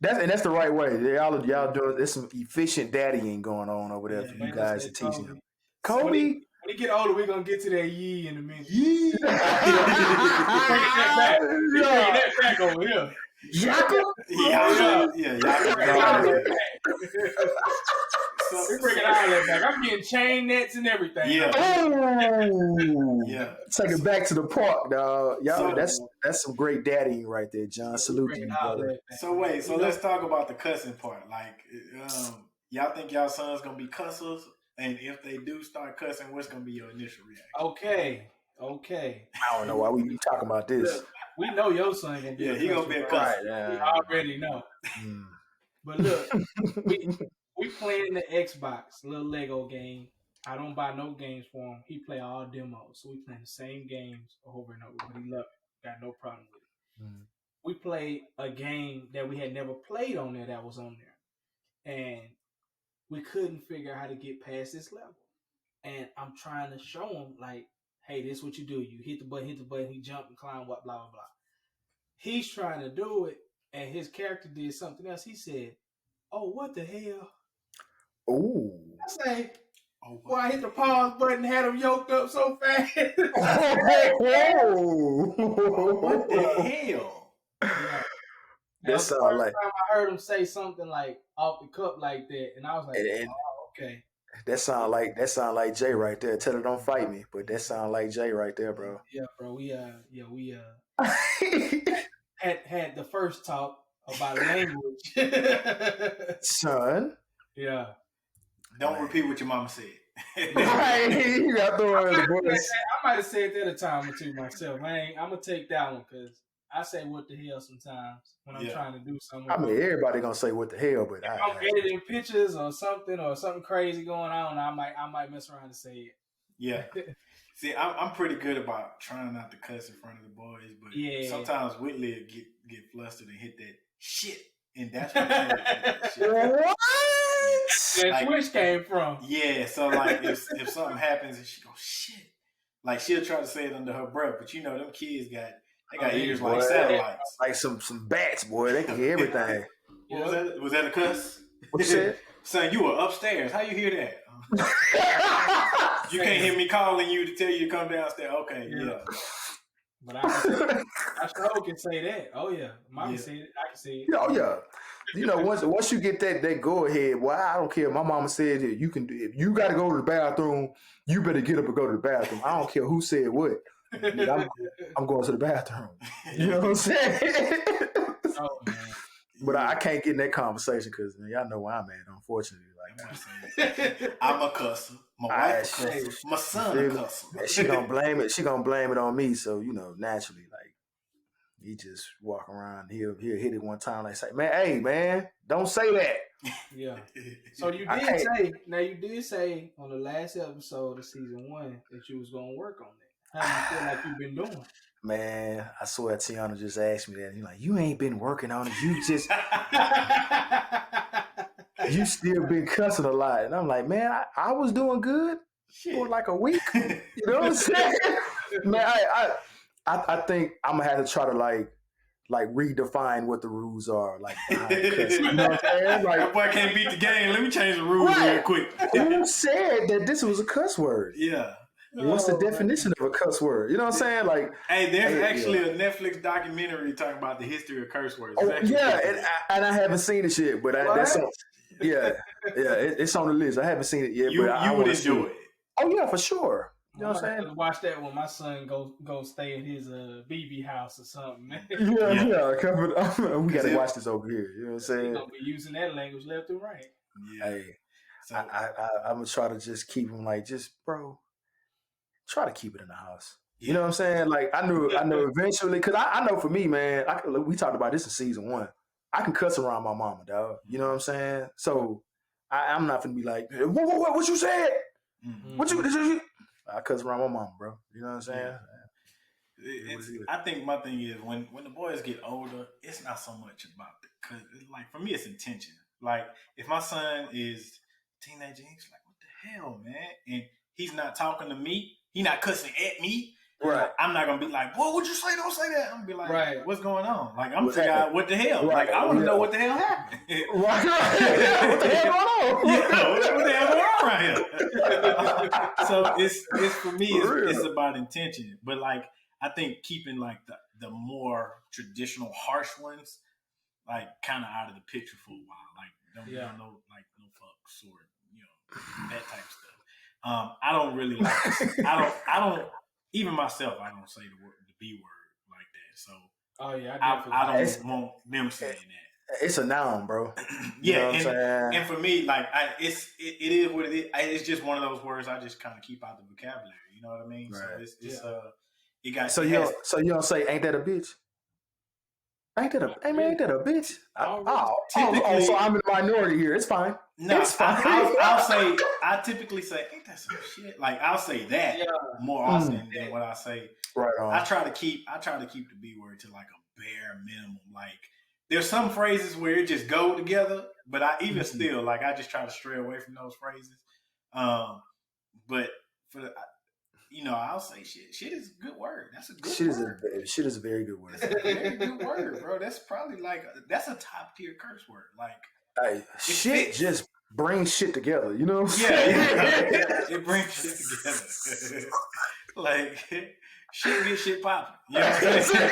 That's the right way. Y'all doing there's some efficient daddying going on over there for you guys to teach him. Kobe. When he get older, we're gonna get to that yee in a minute. Yee. Bringing that back. He's bringing that back over here. Yaka? Yeah. We're bringing all that back. I'm getting chain nets and everything. Yeah. Oh. Yeah. Take it back to the park, dog. Y'all, that's some great daddying right there, John. Salute to you, brother. So wait, let's talk about the cussing part. Like, y'all think y'all sons gonna be cussers? And if they do start cussing, what's gonna be your initial reaction? Okay. I don't know why we be talking about this. Look, we know your son gonna be a he gonna be a cusser. Right, we already know. But look, we playing the Xbox, little Lego game. I don't buy no games for him. He play all demos. So we playing the same games over and over. But he love it. Got no problem with it. We played a game that we had never played on there that was on there. And we couldn't figure out how to get past this level. And I'm trying to show him, like, hey, this is what you do. You hit the button, he jump and climb, what, blah, blah, blah. He's trying to do it, and his character did something else. He said, oh, what the hell? Oh. I say, well, I hit the pause button, had him yoked up so fast. What the hell? Yeah. That sound like time I heard him say something like off the cup like that, and I was like, oh, okay. That sound like Jay right there. Tell her don't fight me, but that sound like Jay right there, bro. Yeah, bro. We had the first talk about language. Son. Yeah. Don't repeat what your mama said. You got to throw in the voice. I might have said that a time or two myself. I'm gonna take that one because I say what the hell sometimes when I'm trying to do something. I mean, everybody gonna say what the hell, but if I'm editing pictures or something crazy going on, I might mess around and say it. Yeah. See, I'm pretty good about trying not to cuss in front of the boys, but sometimes Whitley get flustered and hit that shit, and that's what what? That switch came from. Yeah, so like if something happens and she goes shit, like she'll try to say it under her breath, but you know them kids got ears like satellites, like some bats, boy. They can hear everything. Was that a cuss? What you said? Son, you were upstairs. How you hear that? You can't hear me calling you to tell you to come downstairs. Okay, yeah. But I sure can say that. Oh yeah, Mom can say it. I can say it. Oh yeah. You know, once you get that go ahead, well, I don't care. My mama said that you can do. If you got to go to the bathroom, you better get up and go to the bathroom. I don't care who said what. I'm going to the bathroom. You know what I'm saying? Oh man. But I can't get in that conversation because y'all know where I'm at. Unfortunately, I'm a cusser. My wife a cusser. My son a cusser. She gonna blame it. She gonna blame it on me. So naturally, like he just walk around. He'll hit it one time. Like say, man, hey man, don't say that. Yeah. So you did say on the last episode of season 1 that you was gonna work on that. How you feel like you've been doing? Man, I swear Tiana just asked me that. He's like, you ain't been working on it. You just, you still been cussing a lot. And I'm like, man, I was doing good for like a week. You know what I'm saying? Man, I think I'm gonna have to try to like redefine what the rules are. Like, you know what I'm saying? Like, that boy can't beat the game. Let me change the rules real quick. Who said that this was a cuss word? Yeah. What's the definition of a cuss word? You know what I'm saying? Like, hey, there's actually a Netflix documentary talking about the history of curse words. Oh, yeah, and I haven't seen it yet, but that's it's on the list. I haven't seen it yet, but I would enjoy it. Oh yeah, for sure. You know what I'm saying? Watch that when my son go stay at his BB house or something, man. Yeah. We gotta watch this over here. You know what I'm saying? He's gonna be using that language left and right. Yeah. Hey, so, I'm gonna try to just keep him like, bro. Try to keep it in the house. You know what I'm saying? Like I know eventually, because I know for me, man, we talked about this in season 1. I can cuss around my mama, dog. You know what I'm saying? So I'm not gonna be like, what you said? Mm-hmm. What you? I cuss around my mama, bro. You know what I'm saying? I think my thing is when the boys get older, it's not so much about because like for me it's intention. Like if my son is teenager, he's like, "What the hell, man?" And he's not talking to me. He not cussing at me. Right. I'm not gonna be like, "What would you say? Don't say that." I'm gonna be like, Right. "What's going on?" Like I'm What's figure out happening? what the hell. Right, Like I want to know yeah. what the hell happened. Right. What the hell going on? Yeah, what the hell going on right here? So it's for me, it's about intention. But like I think keeping like the more traditional harsh ones, like kind of out of the picture for a while. Like don't know like no fucks or that type of stuff. I don't really like. I don't even myself. I don't say the B word like that. So I don't want them saying that. It's a noun, bro. Yeah, and for me, like it is what it is. It's just one of those words I just kind of keep out the vocabulary. You know what I mean? Right. So it got. So you don't say, "Ain't that a bitch"? Ain't that a bitch? Typically, so I'm in the minority here. It's fine. No, it's fine. I'll say. I typically say, "Ain't that some shit?" Like I'll say that more often than what I say. Right on. I try to keep the B word to like a bare minimum. Like there's some phrases where it just go together, but I even still like I just try to stray away from those phrases. But for the, I'll say shit. Shit is a good word. That's a good word. Shit is a very good word. That's a very good word, bro. That's probably that's a top tier curse word. Like, hey, shit just brings shit together. You know? Yeah. It brings shit together. Like, shit get shit popping. You know what I'm saying?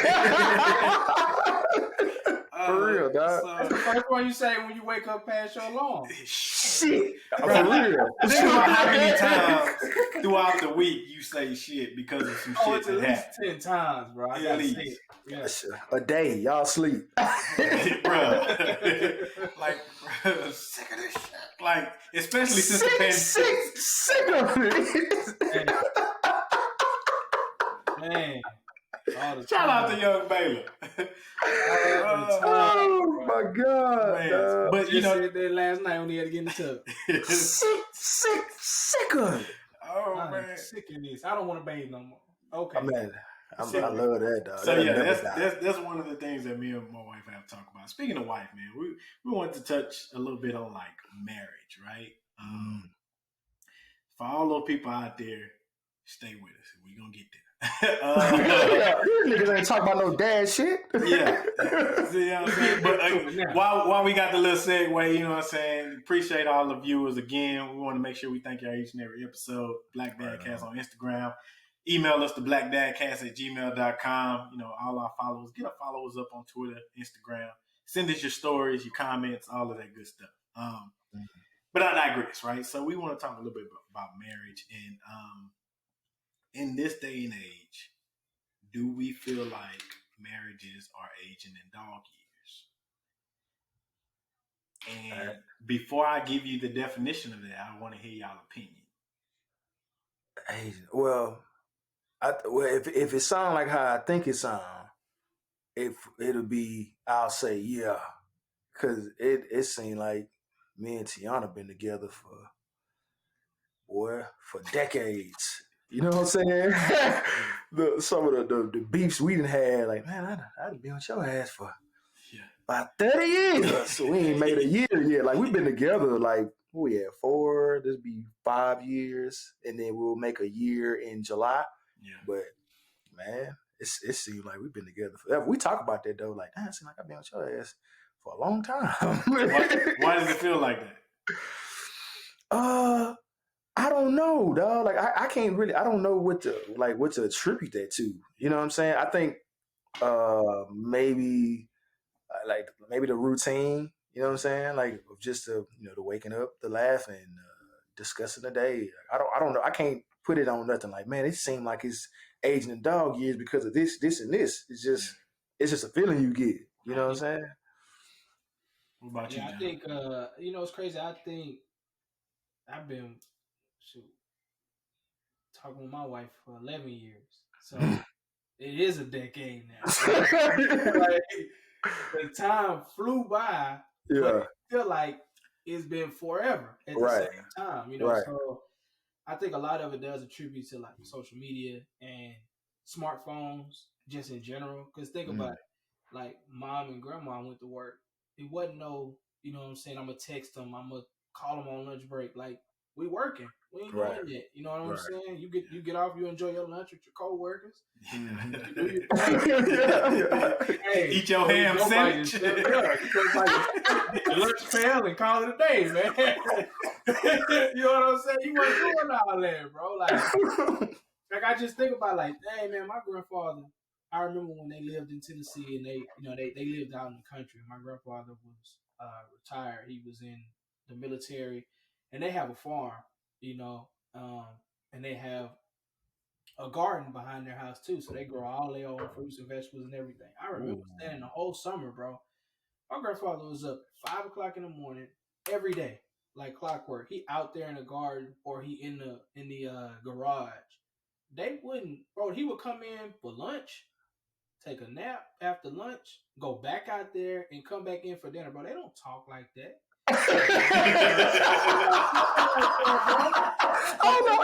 For real, dog. That's the first one you say when you wake up past your alarm. Shit. For Bro, real. Think about how many times throughout the week you say shit because of some shit It's at that least happened. 10 times, bro. I gotta say it. Yeah. A day, y'all sleep. Bro. Like, bro, sick of this shit. Like, especially since the pandemic. Sick of it. Man. Shout out to Young Baylor. Oh my God. Man. But you said that last night when he had to get in the tub. sick of it. Oh I'm man. sick of this. I don't want to bathe no more. Okay. Man, I love that, dog. So that's one of the things that me and my wife have to talk about. Speaking of wife, man, we want to touch a little bit on like marriage, right? For all those people out there, stay with us. We're gonna get there. These niggas ain't talking about no dad shit. Yeah. See what I'm saying? But while we got the little segue, you know what I'm saying? Appreciate all the viewers again. We want to make sure we thank y'all each and every episode. Black Dadcast on Instagram. Email us to blackdadcast@gmail.com. All our followers. Get our followers up on Twitter, Instagram. Send us your stories, your comments, all of that good stuff. But I digress, right? So we want to talk a little bit about marriage. And in this day and age, do we feel like marriages are aging in dog years? And before I give you the definition of that, I want to hear y'all opinion. Well, if it sounds like how I think it sounds, it'll be, I'll say yeah, because it seemed like me and Tiana been together for decades. You know what I'm saying? Some of the beefs we done had, like, man, I'd been with your ass for about 30 years. So we ain't made a year yet. Like, we've been together, like, we had 4, this be 5 years, and then we'll make a year in July. Yeah. But, man, it seems like we've been together forever. We talk about that, though, like, it seems like I've been with your ass for a long time. Why does it feel like that? I don't know, dog. Like I can't really. I don't know what to attribute that to. You know what I'm saying? I think maybe the routine. You know what I'm saying? Like just the waking up, the laughing, discussing the day. I don't know. I can't put it on nothing. Like, man, it seemed like it's aging in dog years because of this, and this. It's just a feeling you get. You know what I'm saying? What about you, John? I think it's crazy. I think I've been talking with my wife for 11 years. So it is a decade now. Like, the time flew by, but I feel like it's been forever at the same time. So I think a lot of it does attribute to like social media and smartphones just in general. Because think about it, like mom and grandma went to work. It wasn't no you know what I'm saying, I'm gonna text them, I'm gonna call them on lunch break. Like, we working. We ain't Right. doing that. You know what I'm Right. saying? You get off, you enjoy your lunch with your coworkers. Mhm. You do your thing. Hey, Eat your ham sandwich. Yeah, you go buy your lunch pail and call it a day, man. You know what I'm saying? You wasn't doing all that, bro. Like I just think about like, dang man, my grandfather. I remember when they lived in Tennessee and they lived out in the country. My grandfather was retired. He was in the military, and they have a farm, you know, and they have a garden behind their house too. So they grow all their own fruits and vegetables and everything. I remember standing the whole summer, bro. My grandfather was up at 5 o'clock in the morning every day, like clockwork. He out there in the garden or he in the garage. They wouldn't, bro. He would come in for lunch, take a nap after lunch, go back out there, and come back in for dinner, bro. They don't talk like that. Oh no,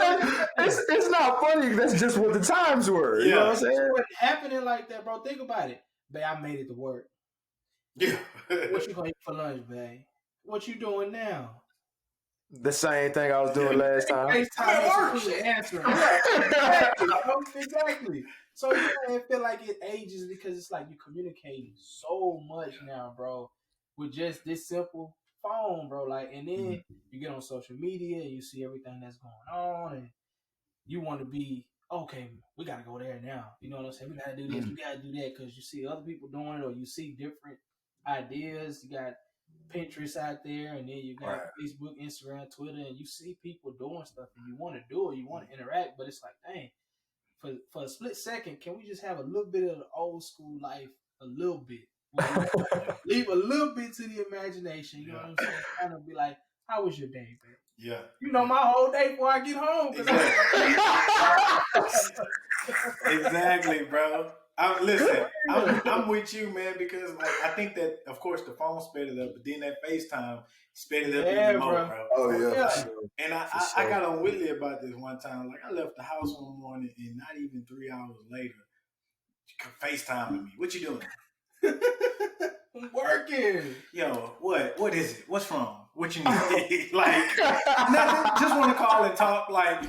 it's not funny. That's just what the times were. You know what I'm saying? What's happening like that, bro? Think about it, babe. I made it to work. Yeah. What you gonna eat for lunch, babe? What you doing now? The same thing I was doing last time. FaceTime answering. Yeah, exactly. So yeah, I feel like it ages because it's like you communicating so much now, bro, with just this simple phone, bro. Like, and then you get on social media and you see everything that's going on, and you want to be okay. We gotta go there now. You know what I'm saying? We gotta do this. We gotta do that because you see other people doing it, or you see different ideas. You got Pinterest out there, and then you got Facebook, Instagram, Twitter, and you see people doing stuff, and you want to do it, you want to interact, but it's like, dang, for a split second, can we just have a little bit of the old school life, a little bit, leave a little bit to the imagination, you know what I'm saying? Kind of be like, how was your day, babe? Yeah. You know my whole day before I get home. Exactly, bro. I'm with you, man, because like I think that of course the phone sped it up, but then that FaceTime sped it up even more, bro. Oh yeah. For sure. And I got on Whitley about this one time. Like I left the house one morning and not even 3 hours later, FaceTiming me. What you doing? I'm working. Yo, what is it? What's wrong? What you need? Like nothing. Just want to call and talk. Like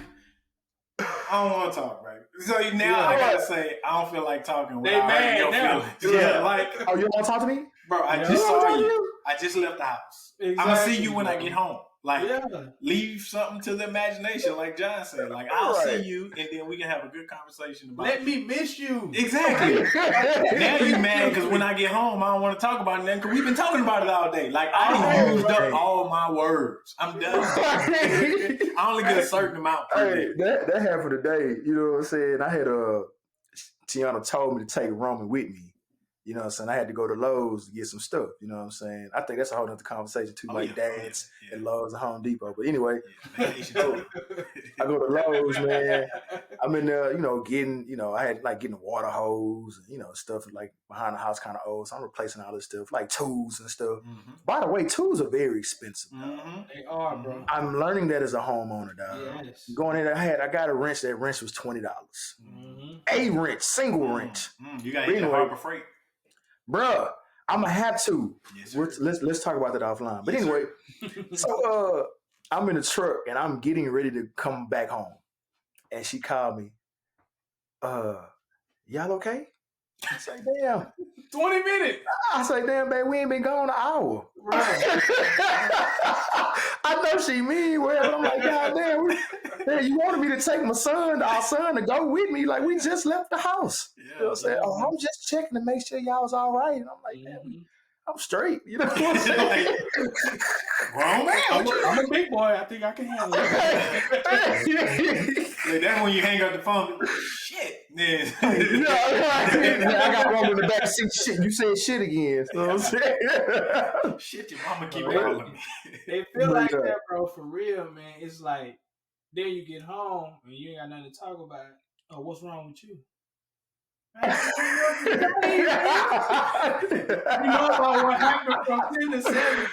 I don't want to talk, right? So now I gotta say I don't feel like talking without hurting your feelings. Yeah, like oh, you want to talk to me, bro? I just saw you. I just left the house. Exactly. I'm gonna see you when I get home. Like, leave something to the imagination, like John said. Like, I'll see you, and then we can have a good conversation about Let me miss you. Exactly. Now you mad because when I get home, I don't want to talk about it because we've been talking about it all day. Like, I used up all my words. I'm done. I only get a certain amount per day. That happened today. You know what I'm saying? I had Tiana told me to take Roman with me. You know what I'm saying? I had to go to Lowe's to get some stuff. You know what I'm saying? I think that's a whole other conversation too, dads and Lowe's and Home Depot. But anyway, I go to Lowe's, man. I'm in there, getting, I had like getting a water hose and, stuff like behind the house kind of old. So I'm replacing all this stuff, like tools and stuff. Mm-hmm. By the way, tools are very expensive. Mm-hmm. They are, bro. I'm learning that as a homeowner, dog. Yes. Going in, I got a wrench. That wrench was $20. Mm-hmm. A wrench, single wrench. You got to hit Harbor Freight. Bruh, I'm gonna have to. Yes, let's talk about that offline. But anyway, so I'm in the truck and I'm getting ready to come back home, and she called me. Y'all okay? I say, damn. 20 minutes. I say, damn, babe, we ain't been gone an hour. Right. I know she mean well, but I'm like, God damn, you wanted me to take our son to go with me. Like, we just left the house. Yeah, you know what I'm saying? Oh, I'm just checking to make sure y'all was all right. And I'm like, damn, I'm straight. You know what I'm saying? Wrong man. I'm a big boy. I think I can handle it. Yeah, that's when you hang up the phone. Shit. Yeah. I got one in the back seat. Shit, you said shit again. You know what I'm saying? Shit, your mama keep calling me. It feel like that, bro. For real, man. It's like, then you get home and you ain't got nothing to talk about. Oh, what's wrong with you? You know about what happened from 10 to 7.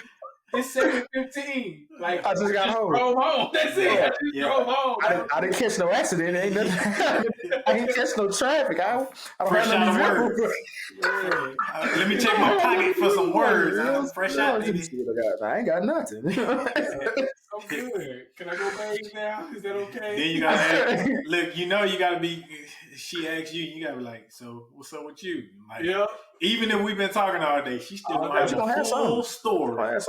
It's 7:15. Like I just got home. drove home. That's it. I just drove home. I didn't catch no accident. Ain't nothing. I ain't catch no traffic. I don't Fresh have out no of words. Let me check my pocket for some words. I'm fresh out, baby. I ain't got nothing. I'm good. Can I go bathe now? Is that okay? Then you gotta look. You know you gotta be. She asks you. You gotta be like, so what's up with you? Like, even if we've been talking all day, she's still gonna have a full story.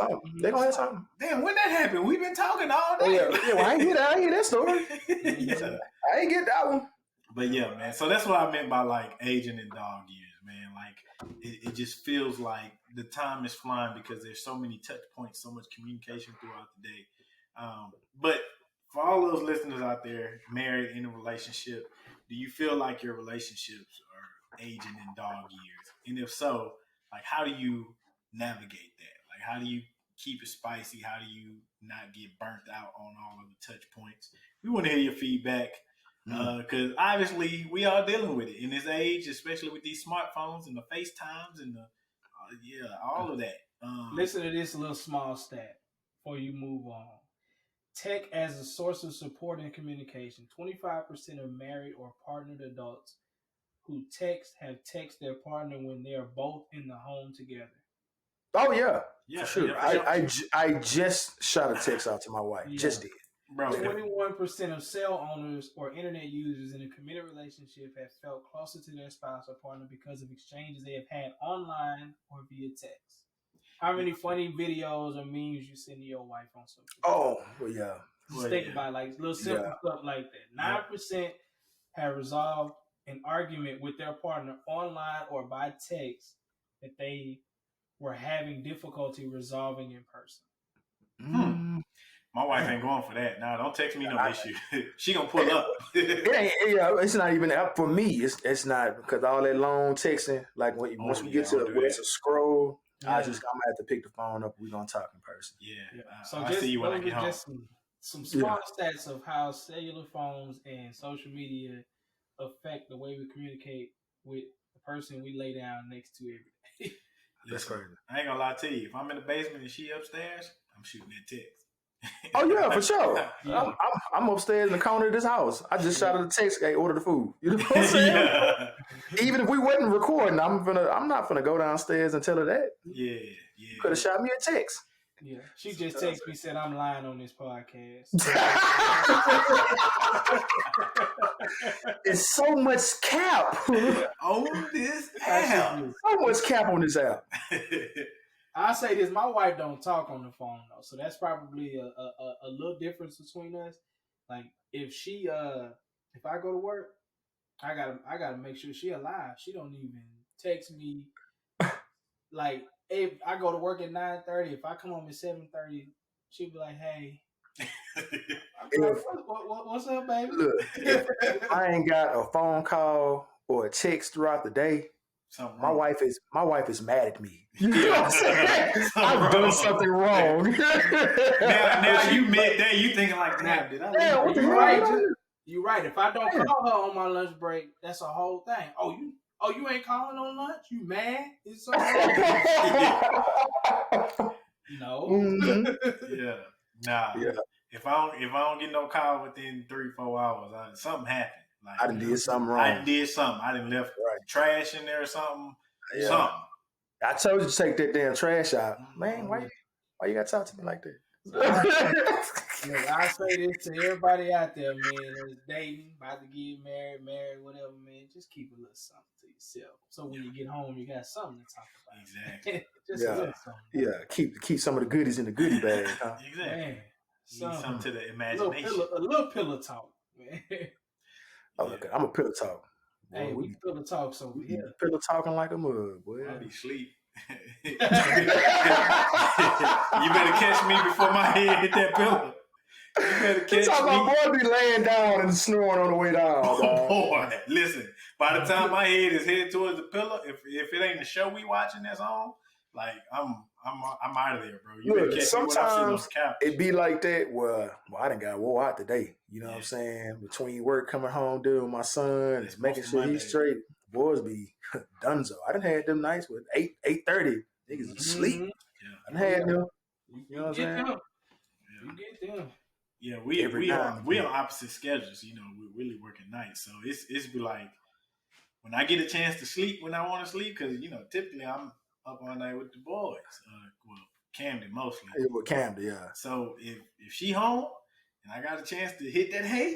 They gonna have something. Damn, when that happened, we've been talking all day. Yeah, well, I ain't hear that story. Yeah. I ain't get that one. But yeah, man. So that's what I meant by like aging in dog years, man. Like it just feels like the time is flying because there's so many touch points, so much communication throughout the day. But for all those listeners out there, married in a relationship, do you feel like your relationships are aging in dog years? And if so, like how do you navigate that? Like how do you keep it spicy? How do you not get burnt out on all of the touch points? We want to hear your feedback. Because obviously we are dealing with it in this age, especially with these smartphones and the FaceTimes and the all of that. Listen to this little small stat before you move on. Tech as a source of support and communication. 25% of married or partnered adults who have texted their partner when they are both in the home together. Oh yeah, for sure. Yeah, I just shot a text out to my wife. Yeah. Just did. 21% of cell owners or internet users in a committed relationship have felt closer to their spouse or partner because of exchanges they have had online or via text. How many funny videos or memes you send to your wife on social media? Oh, well, yeah. Just think about like little simple stuff like that. 9% have resolved an argument with their partner online or by text that they were having difficulty resolving in person. My wife ain't going for that. Nah, don't text me no issue. She gonna pull up. It's not even up for me. It's not because all that long texting. Like once we get to where it's a scroll, I'm gonna have to pick the phone up. We're gonna talk in person. So I see you when I get home. Just some small stats of how cellular phones and social media affect the way we communicate with the person we lay down next to every day. That's crazy. I ain't gonna lie to you. If I'm in the basement and she upstairs, I'm shooting that text. Oh yeah, for sure. I'm upstairs in the corner of this house. I just shot her the text, hey, order the food. You know what I'm saying? Even if we wasn't recording, I'm not gonna go downstairs and tell her that. Yeah. Could have shot me a text. Yeah, she just texted me, said I'm lying on this podcast. It's so much cap on this app. So much cap on this app. I say this: my wife don't talk on the phone though, so that's probably a little difference between us. Like if I go to work, I gotta make sure she alive. She don't even text me. Like if I go to work at 9:30, if I come home at 7:30, she'll be like, "Hey." Like, what's up, baby? Look, if I ain't got a phone call or a text throughout the day, my wife is mad at me. You know what I'm saying? I've done something wrong. now you midday, you thinking like, damn, did I? You're right. If I don't call her on my lunch break, that's a whole thing. Oh, you ain't calling on lunch? You mad? It's so No. Mm-hmm. Yeah. Nah. Yeah. If I don't get no call within 3-4 hours, something happened. Like I done did something wrong. I did something. I done left trash in there or something. Yeah. Something. I told you to take that damn trash out. Man, why you gotta talk to me like that? I say this to everybody out there, man, that's dating, about to get married, whatever, man. Just keep a little something to yourself. So when you get home, you got something to talk about. Exactly. Just a little something. Yeah, keep some of the goodies in the goodie bag. Huh? Exactly. Man, something to the imagination. A little pillow talk, man. Oh, okay. I'm a pillow talk. Boy, hey, we pillow talk, so we pillow talking like a mug, boy. I be sleep. You better catch me before my head hit that pillow. You better catch me. My boy be laying down and snoring on the way down. Oh boy, listen. By the time my head is headed towards the pillow, if it ain't the show we watching that's on, like I'm out of there, bro. You better catch me when I'm sitting on the couch. It be like that. Well, I done got wore out today. You know what I'm saying? Between work, coming home, dealing with my son, making sure he's straight. Boys be donezo. I done had them nights with 8:30. Niggas asleep. Yeah. I done had them. You know what I'm saying? Them. Yeah. You get them. Yeah, Every we now are and we then. on opposite schedules. You know, we're really working nights, so it's be like when I get a chance to sleep when I want to sleep, because you know typically I'm up all night with the boys. Well, Camden mostly. Hey, with Camden, yeah. So if she home and I got a chance to hit that hay,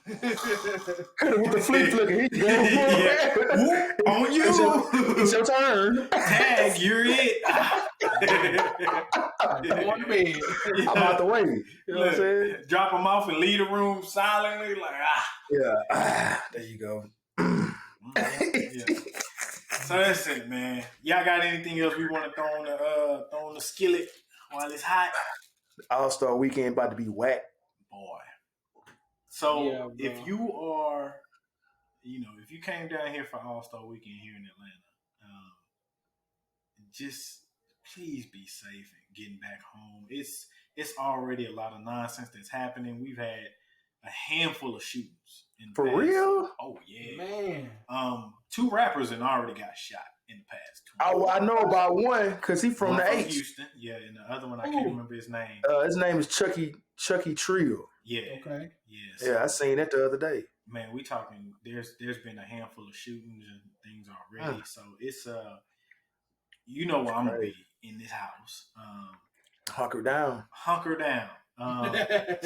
With the flea flicker, yeah, whoop, on it's your you. turn. Tag, you're it. Come on to bed. I'm out the way. You know what I'm saying? Look, drop them off and leave the room silently, like Yeah. There you go. yeah. So that's it, man. Y'all got anything else we want to throw on the skillet while it's hot? All-Star Weekend about to be whack. Boy. So Yeah, bro. if you are, if you came down here for All-Star Weekend here in Atlanta, just please be safe and getting back home. It's already a lot of nonsense that's happening. We've had a handful of shootings. For real? Oh yeah, man. 2 rappers and already got shot in the past. I know about one because he from One the from H. Houston, yeah, and the other one I can't remember his name. His name is Chucky Trill. Yeah, Okay. yes. Yeah, I seen that the other day. Man, we talking. There's been a handful of shootings and things already, so it's you know where I'm gonna be in this house. Hunker down. Hunker down.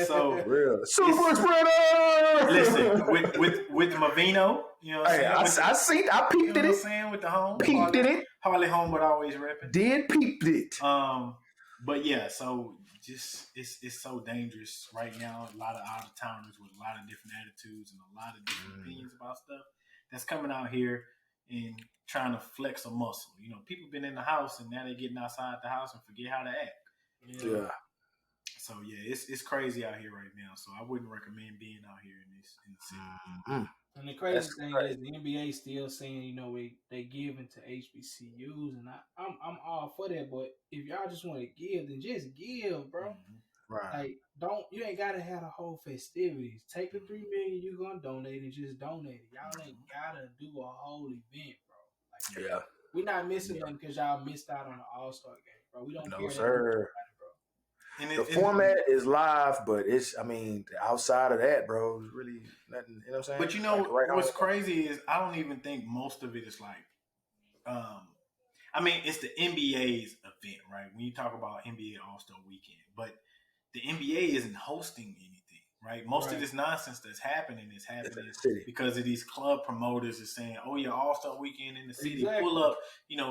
So Real super spreader. listen with Mavino, you know what I'm saying? I peeped you know at what I'm it. saying with the home. Peeped at it. Harley home, but always repping. Did peeped it. But yeah, so just it's so dangerous right now. A lot of out of towners with a lot of different attitudes and a lot of different opinions about stuff that's coming out here and trying to flex a muscle. You know, people been in the house and now they're getting outside the house and forget how to act. Yeah. So yeah, it's crazy out here right now. So I wouldn't recommend being out here in the city. Mm-hmm. And the crazy thing is the NBA still saying, they give into HBCUs, and I'm all for that. But if y'all just want to give, then just give, bro. Mm-hmm. Right. Like, you ain't gotta have the whole festivities. Take the $3 million you're gonna donate and just donate it. Y'all ain't gotta do a whole event, bro. Like, Yeah. we're not missing nothing because y'all missed out on the All-Star game, bro. We don't care. No, sir. And The format is live, but outside of that, bro. It's really nothing. You know what I'm saying? But you know like what's crazy is I don't even think most of it is like, I mean, it's the NBA's event, right? When you talk about NBA All-Star Weekend, but the NBA isn't hosting anything, right? Most of this nonsense that's happening is happening because of these club promoters are saying, "Oh, your All-Star Weekend in the city, pull up,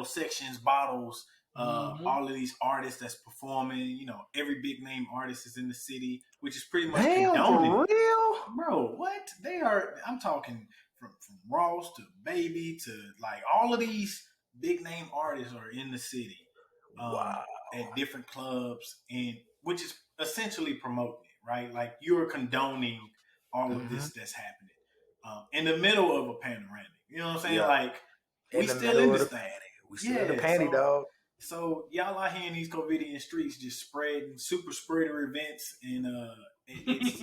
sections, bottles." All of these artists that's performing, every big name artist is in the city, which is pretty much condoning. For real? Bro, what? They are, I'm talking from Ross to Baby to like all of these big name artists are in the city. Wow. At different clubs, and which is essentially promoting it, right? Like you're condoning all of this that's happening in the middle of a panoramic. You know what I'm saying? Yeah. Like we still in this thing. We still in the panty, dog. So y'all out here in these COVIDian streets just spreading super spreader events, and it's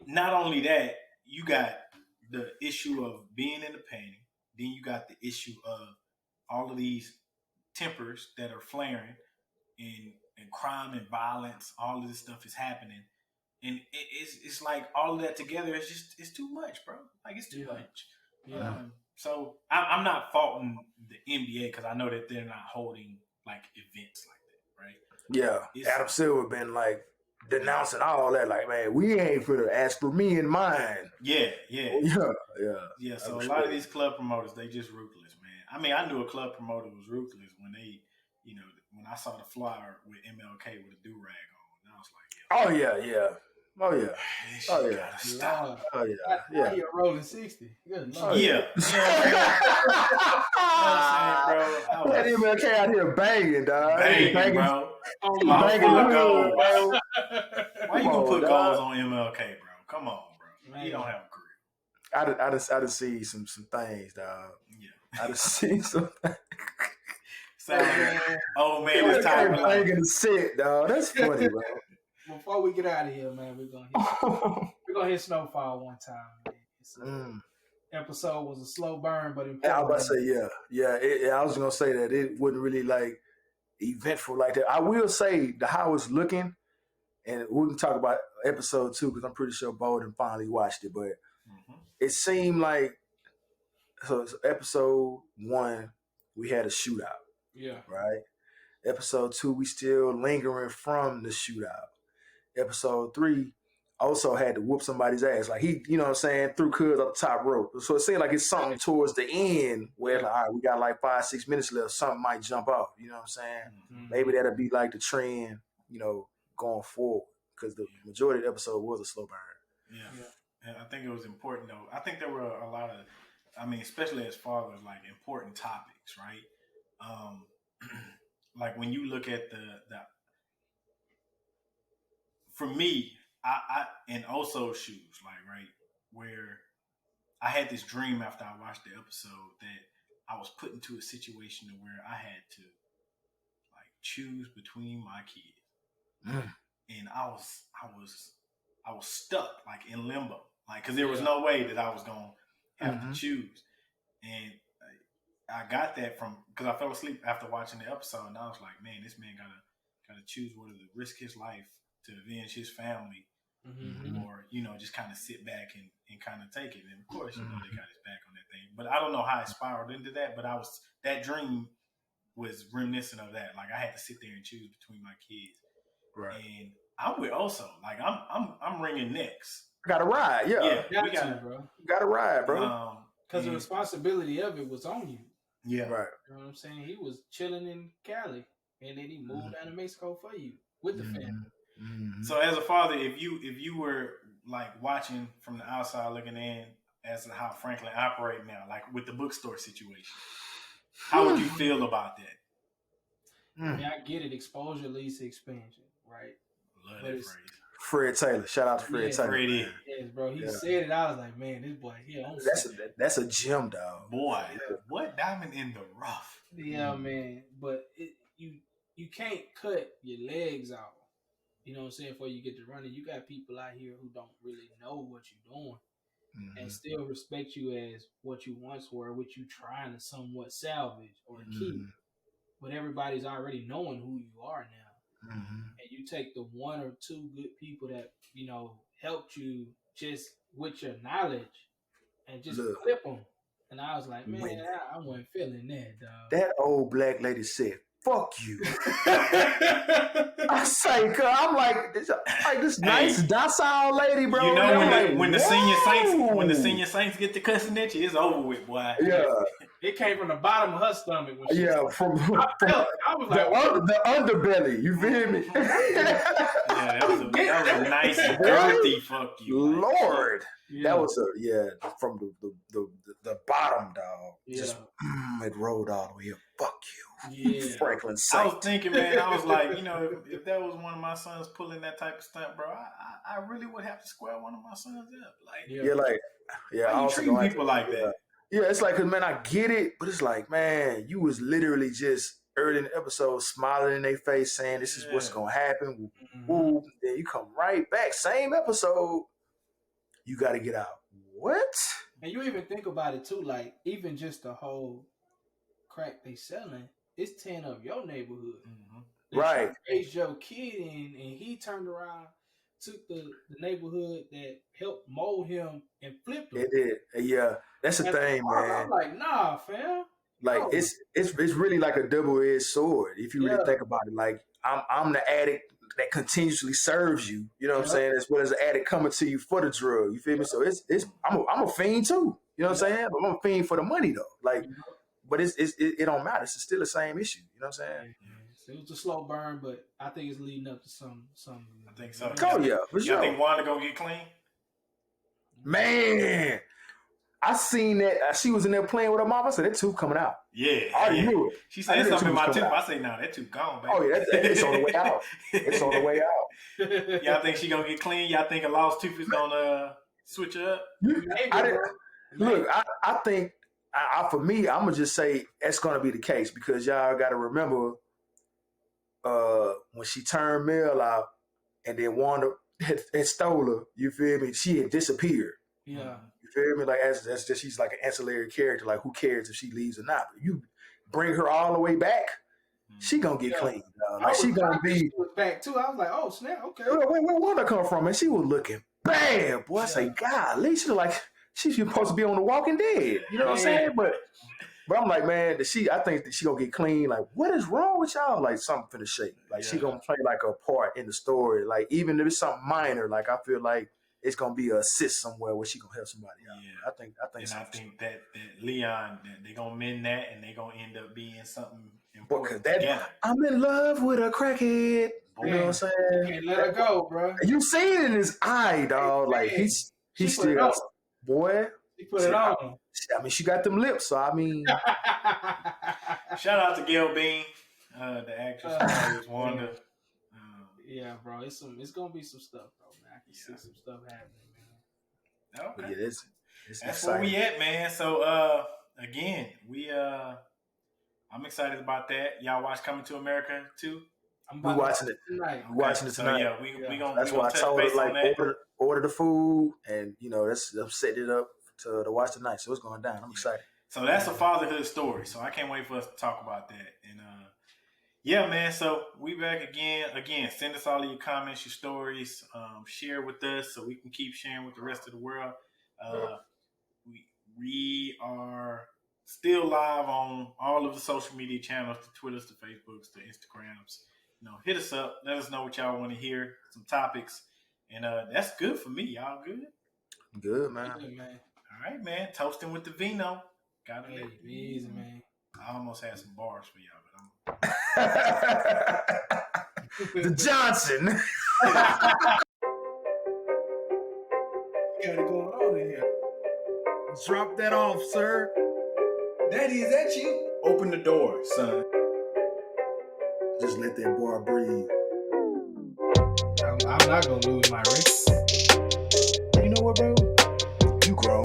not only that, you got the issue of being in the panty, then you got the issue of all of these tempers that are flaring, and crime and violence, all of this stuff is happening, and it's like all of that together is it's too much, bro. Like it's too much. Yeah. So I'm not faulting the NBA because I know that they're not holding like events like that, right? Yeah, Adam Silver been like denouncing all that, like, man, we ain't finna ask for me and mine. Yeah. So a lot of these these club promoters, they just ruthless, man. I mean, I knew a club promoter was ruthless when they, when I saw the flyer with MLK with a do rag on, and I was like, gotta stop. You're rolling 60. Good Lord. Yeah. That MLK out here banging, dog. Banging, bro. Oh my banging goals. bro. Why you gonna put goals on MLK, bro? Come on, bro. Man. He don't have a career. I just see some things, dog. Yeah. I just see some. So, oh man, it's time to banging the set, dog. That's funny, bro. Before we get out of here, man, we're gonna hit Snowfall one time, man. Episode was a slow burn, but important. I was about to say, yeah. I was gonna say that it wouldn't really like eventful like that. I will say the how it's looking, and we can talk about episode 2 because I'm pretty sure Bolden finally watched it, but it seemed like so it's episode 1 we had a shootout, Yeah. right? Episode 2 we still lingering from the shootout. Episode 3 also had to whoop somebody's ass. Like he, you know what I'm saying, threw Cuz up the top rope. So it seemed like it's something towards the end where like, all right, we got like 5-6 minutes left. Something might jump off. You know what I'm saying? Mhm. Maybe that'll be like the trend, you know, going forward. Because the majority of the episode was a slow burn. Yeah. And I think it was important though. I think there were a lot of, I mean, especially as fathers, like important topics, right? Like when you look at the for me, I in Oso's shoes, like right where I had this dream after I watched the episode that I was put into a situation where I had to like choose between my kids, and I was stuck like in limbo, like because there was no way that I was gonna have to choose, and I got that from because I fell asleep after watching the episode, and I was like, man, this man gotta choose whether to risk his life to avenge his family, or you know, just kind of sit back and kind of take it. And of course, you know, they got his back on that thing. But I don't know how it spiraled into that. But that dream was reminiscent of that. Like I had to sit there and choose between my kids, Right. and I'm with Oso. Like I'm ringing necks. Got to ride, yeah. We got bro. Got to ride, bro. Because the responsibility of it was on you. Yeah. Right. You know what I'm saying? He was chilling in Cali, and then he moved down to Mexico for you with the family. So as a father, if you were like watching from the outside looking in as to how Franklin operates now, like with the bookstore situation, how would you feel about that? I mean, I get it. Exposure leads to expansion, right? Love that phrase. Fred Taylor. Shout out to Fred Taylor. Freddie. Yes, bro. He said it. I was like, man, this boy here. That's a gem, dog. Boy, what diamond in the rough? Yeah, man. But you can't cut your legs off. You know what I'm saying? Before you get to running, you got people out here who don't really know what you're doing and still respect you as what you once were, what you trying to somewhat salvage or keep. But everybody's already knowing who you are now. And you take the 1 or 2 good people that, you know, helped you just with your knowledge and just clip them. And I was like, man, I wasn't feeling that, dog. That old black lady said, fuck you. I say, cause I'm like this nice docile lady, bro. You know when the senior saints get to cussing at you, it's over with, boy. Yeah. It came from the bottom of her stomach. When she I was like, the underbelly. You feel me? Yeah, that was a nice girthy fuck you. Lord. That was from the bottom, dog. Yeah. Just it rolled all the way up. Fuck you. Yeah. Franklin Saint. I was thinking, man, I was like, you know, if that was one of my sons pulling that type of stunt, bro, I really would have to square one of my sons up. Like, I you treating people like that? Yeah, it's like, cause man, I get it, but it's like, man, you was literally just early in the episode smiling in their face, saying this is what's gonna happen. Ooh, then you come right back, same episode. You got to get out. What? And you even think about it too, like even just the whole crack they selling, it's 10 of your neighborhood. Right. Raised your kid in, and he turned around, took the neighborhood that helped mold him and flipped him. It did. Yeah, that's the thing, man. I'm like, nah, fam. Like it's really like a double-edged sword if you really think about it. Like I'm the addict that continuously serves you. You know what I'm saying? As well as the addict coming to you for the drug. You feel me? So I'm a fiend too. You know what I'm saying? But I'm a fiend for the money though. Like, but it don't matter. It's still the same issue. You know what I'm saying? It was a slow burn, but I think it's leading up to some. I think so. Oh yeah, for sure. You think Wanda gonna get clean? Man, I seen that. She was in there playing with her mom. I said, that tooth coming out. Yeah. I knew it. She said something in my tooth. I say, no, that tooth gone, baby. Oh, yeah, it's on the way out. It's on the way out. Y'all think she gonna get clean? Y'all think a lost tooth is gonna switch up? I think, for me, I'm going to just say that's going to be the case because y'all got to remember when she turned Mel out and then Wanda had stole her, you feel me? She had disappeared. Yeah. You feel me? Like that's just she's like an ancillary character. Like who cares if she leaves or not? But you bring her all the way back. she gonna get Yeah. clean. I Like was she gonna shocked that be. she was back too. I was like, oh snap, okay. Where Wanda come from? And she was looking bad, boy. I say, golly, she look like she's supposed to be on The Walking Dead. You know what I'm saying? But I'm like, man, I think that she gonna get clean. Like, what is wrong with y'all? Like, something finna shake. Like, she gonna play like a part in the story. Like, even if it's something minor, like I feel like it's gonna be a assist somewhere where she gonna help somebody out. Yeah. I think that Leon, they gonna mend that, and they gonna end up being something important together. I'm in love with a crackhead. You know what I'm saying? You can't let her go, bro. You see it in his eye, dog. Like he's still got, boy. She put it on him. I mean, she got them lips, so I mean. Shout out to Gail Bean, the actress who plays Wanda. Yeah, bro, it's gonna be some stuff, bro, man. I can see some stuff happening, man. Okay, yeah, it's that's exciting. where we at, man. So again, I'm excited about that. Y'all watch Coming to America too? We're watching it tonight. We're watching it tonight. So we gonna. That's why I told her like order the food, and I'm setting it up to watch tonight. So it's going down. I'm excited. So that's a fatherhood story. So I can't wait for us to talk about that. And yeah, man. So we back again. Again, send us all of your comments, your stories. Share with us so we can keep sharing with the rest of the world. We are still live on all of the social media channels, the Twitters, the Facebooks, the Instagrams. Hit us up. Let us know what y'all want to hear, some topics. And that's good for me. Y'all good? Good, man. Good, man. All right, man. Toasting with the vino. Gotta be easy, man. I almost had some bars for y'all, but the Johnson. Got it going on in here. Drop that off, sir. Daddy, is that you? Open the door, son. Just let that bar breathe. I'm not gonna lose my race. You know what, bro? You grown.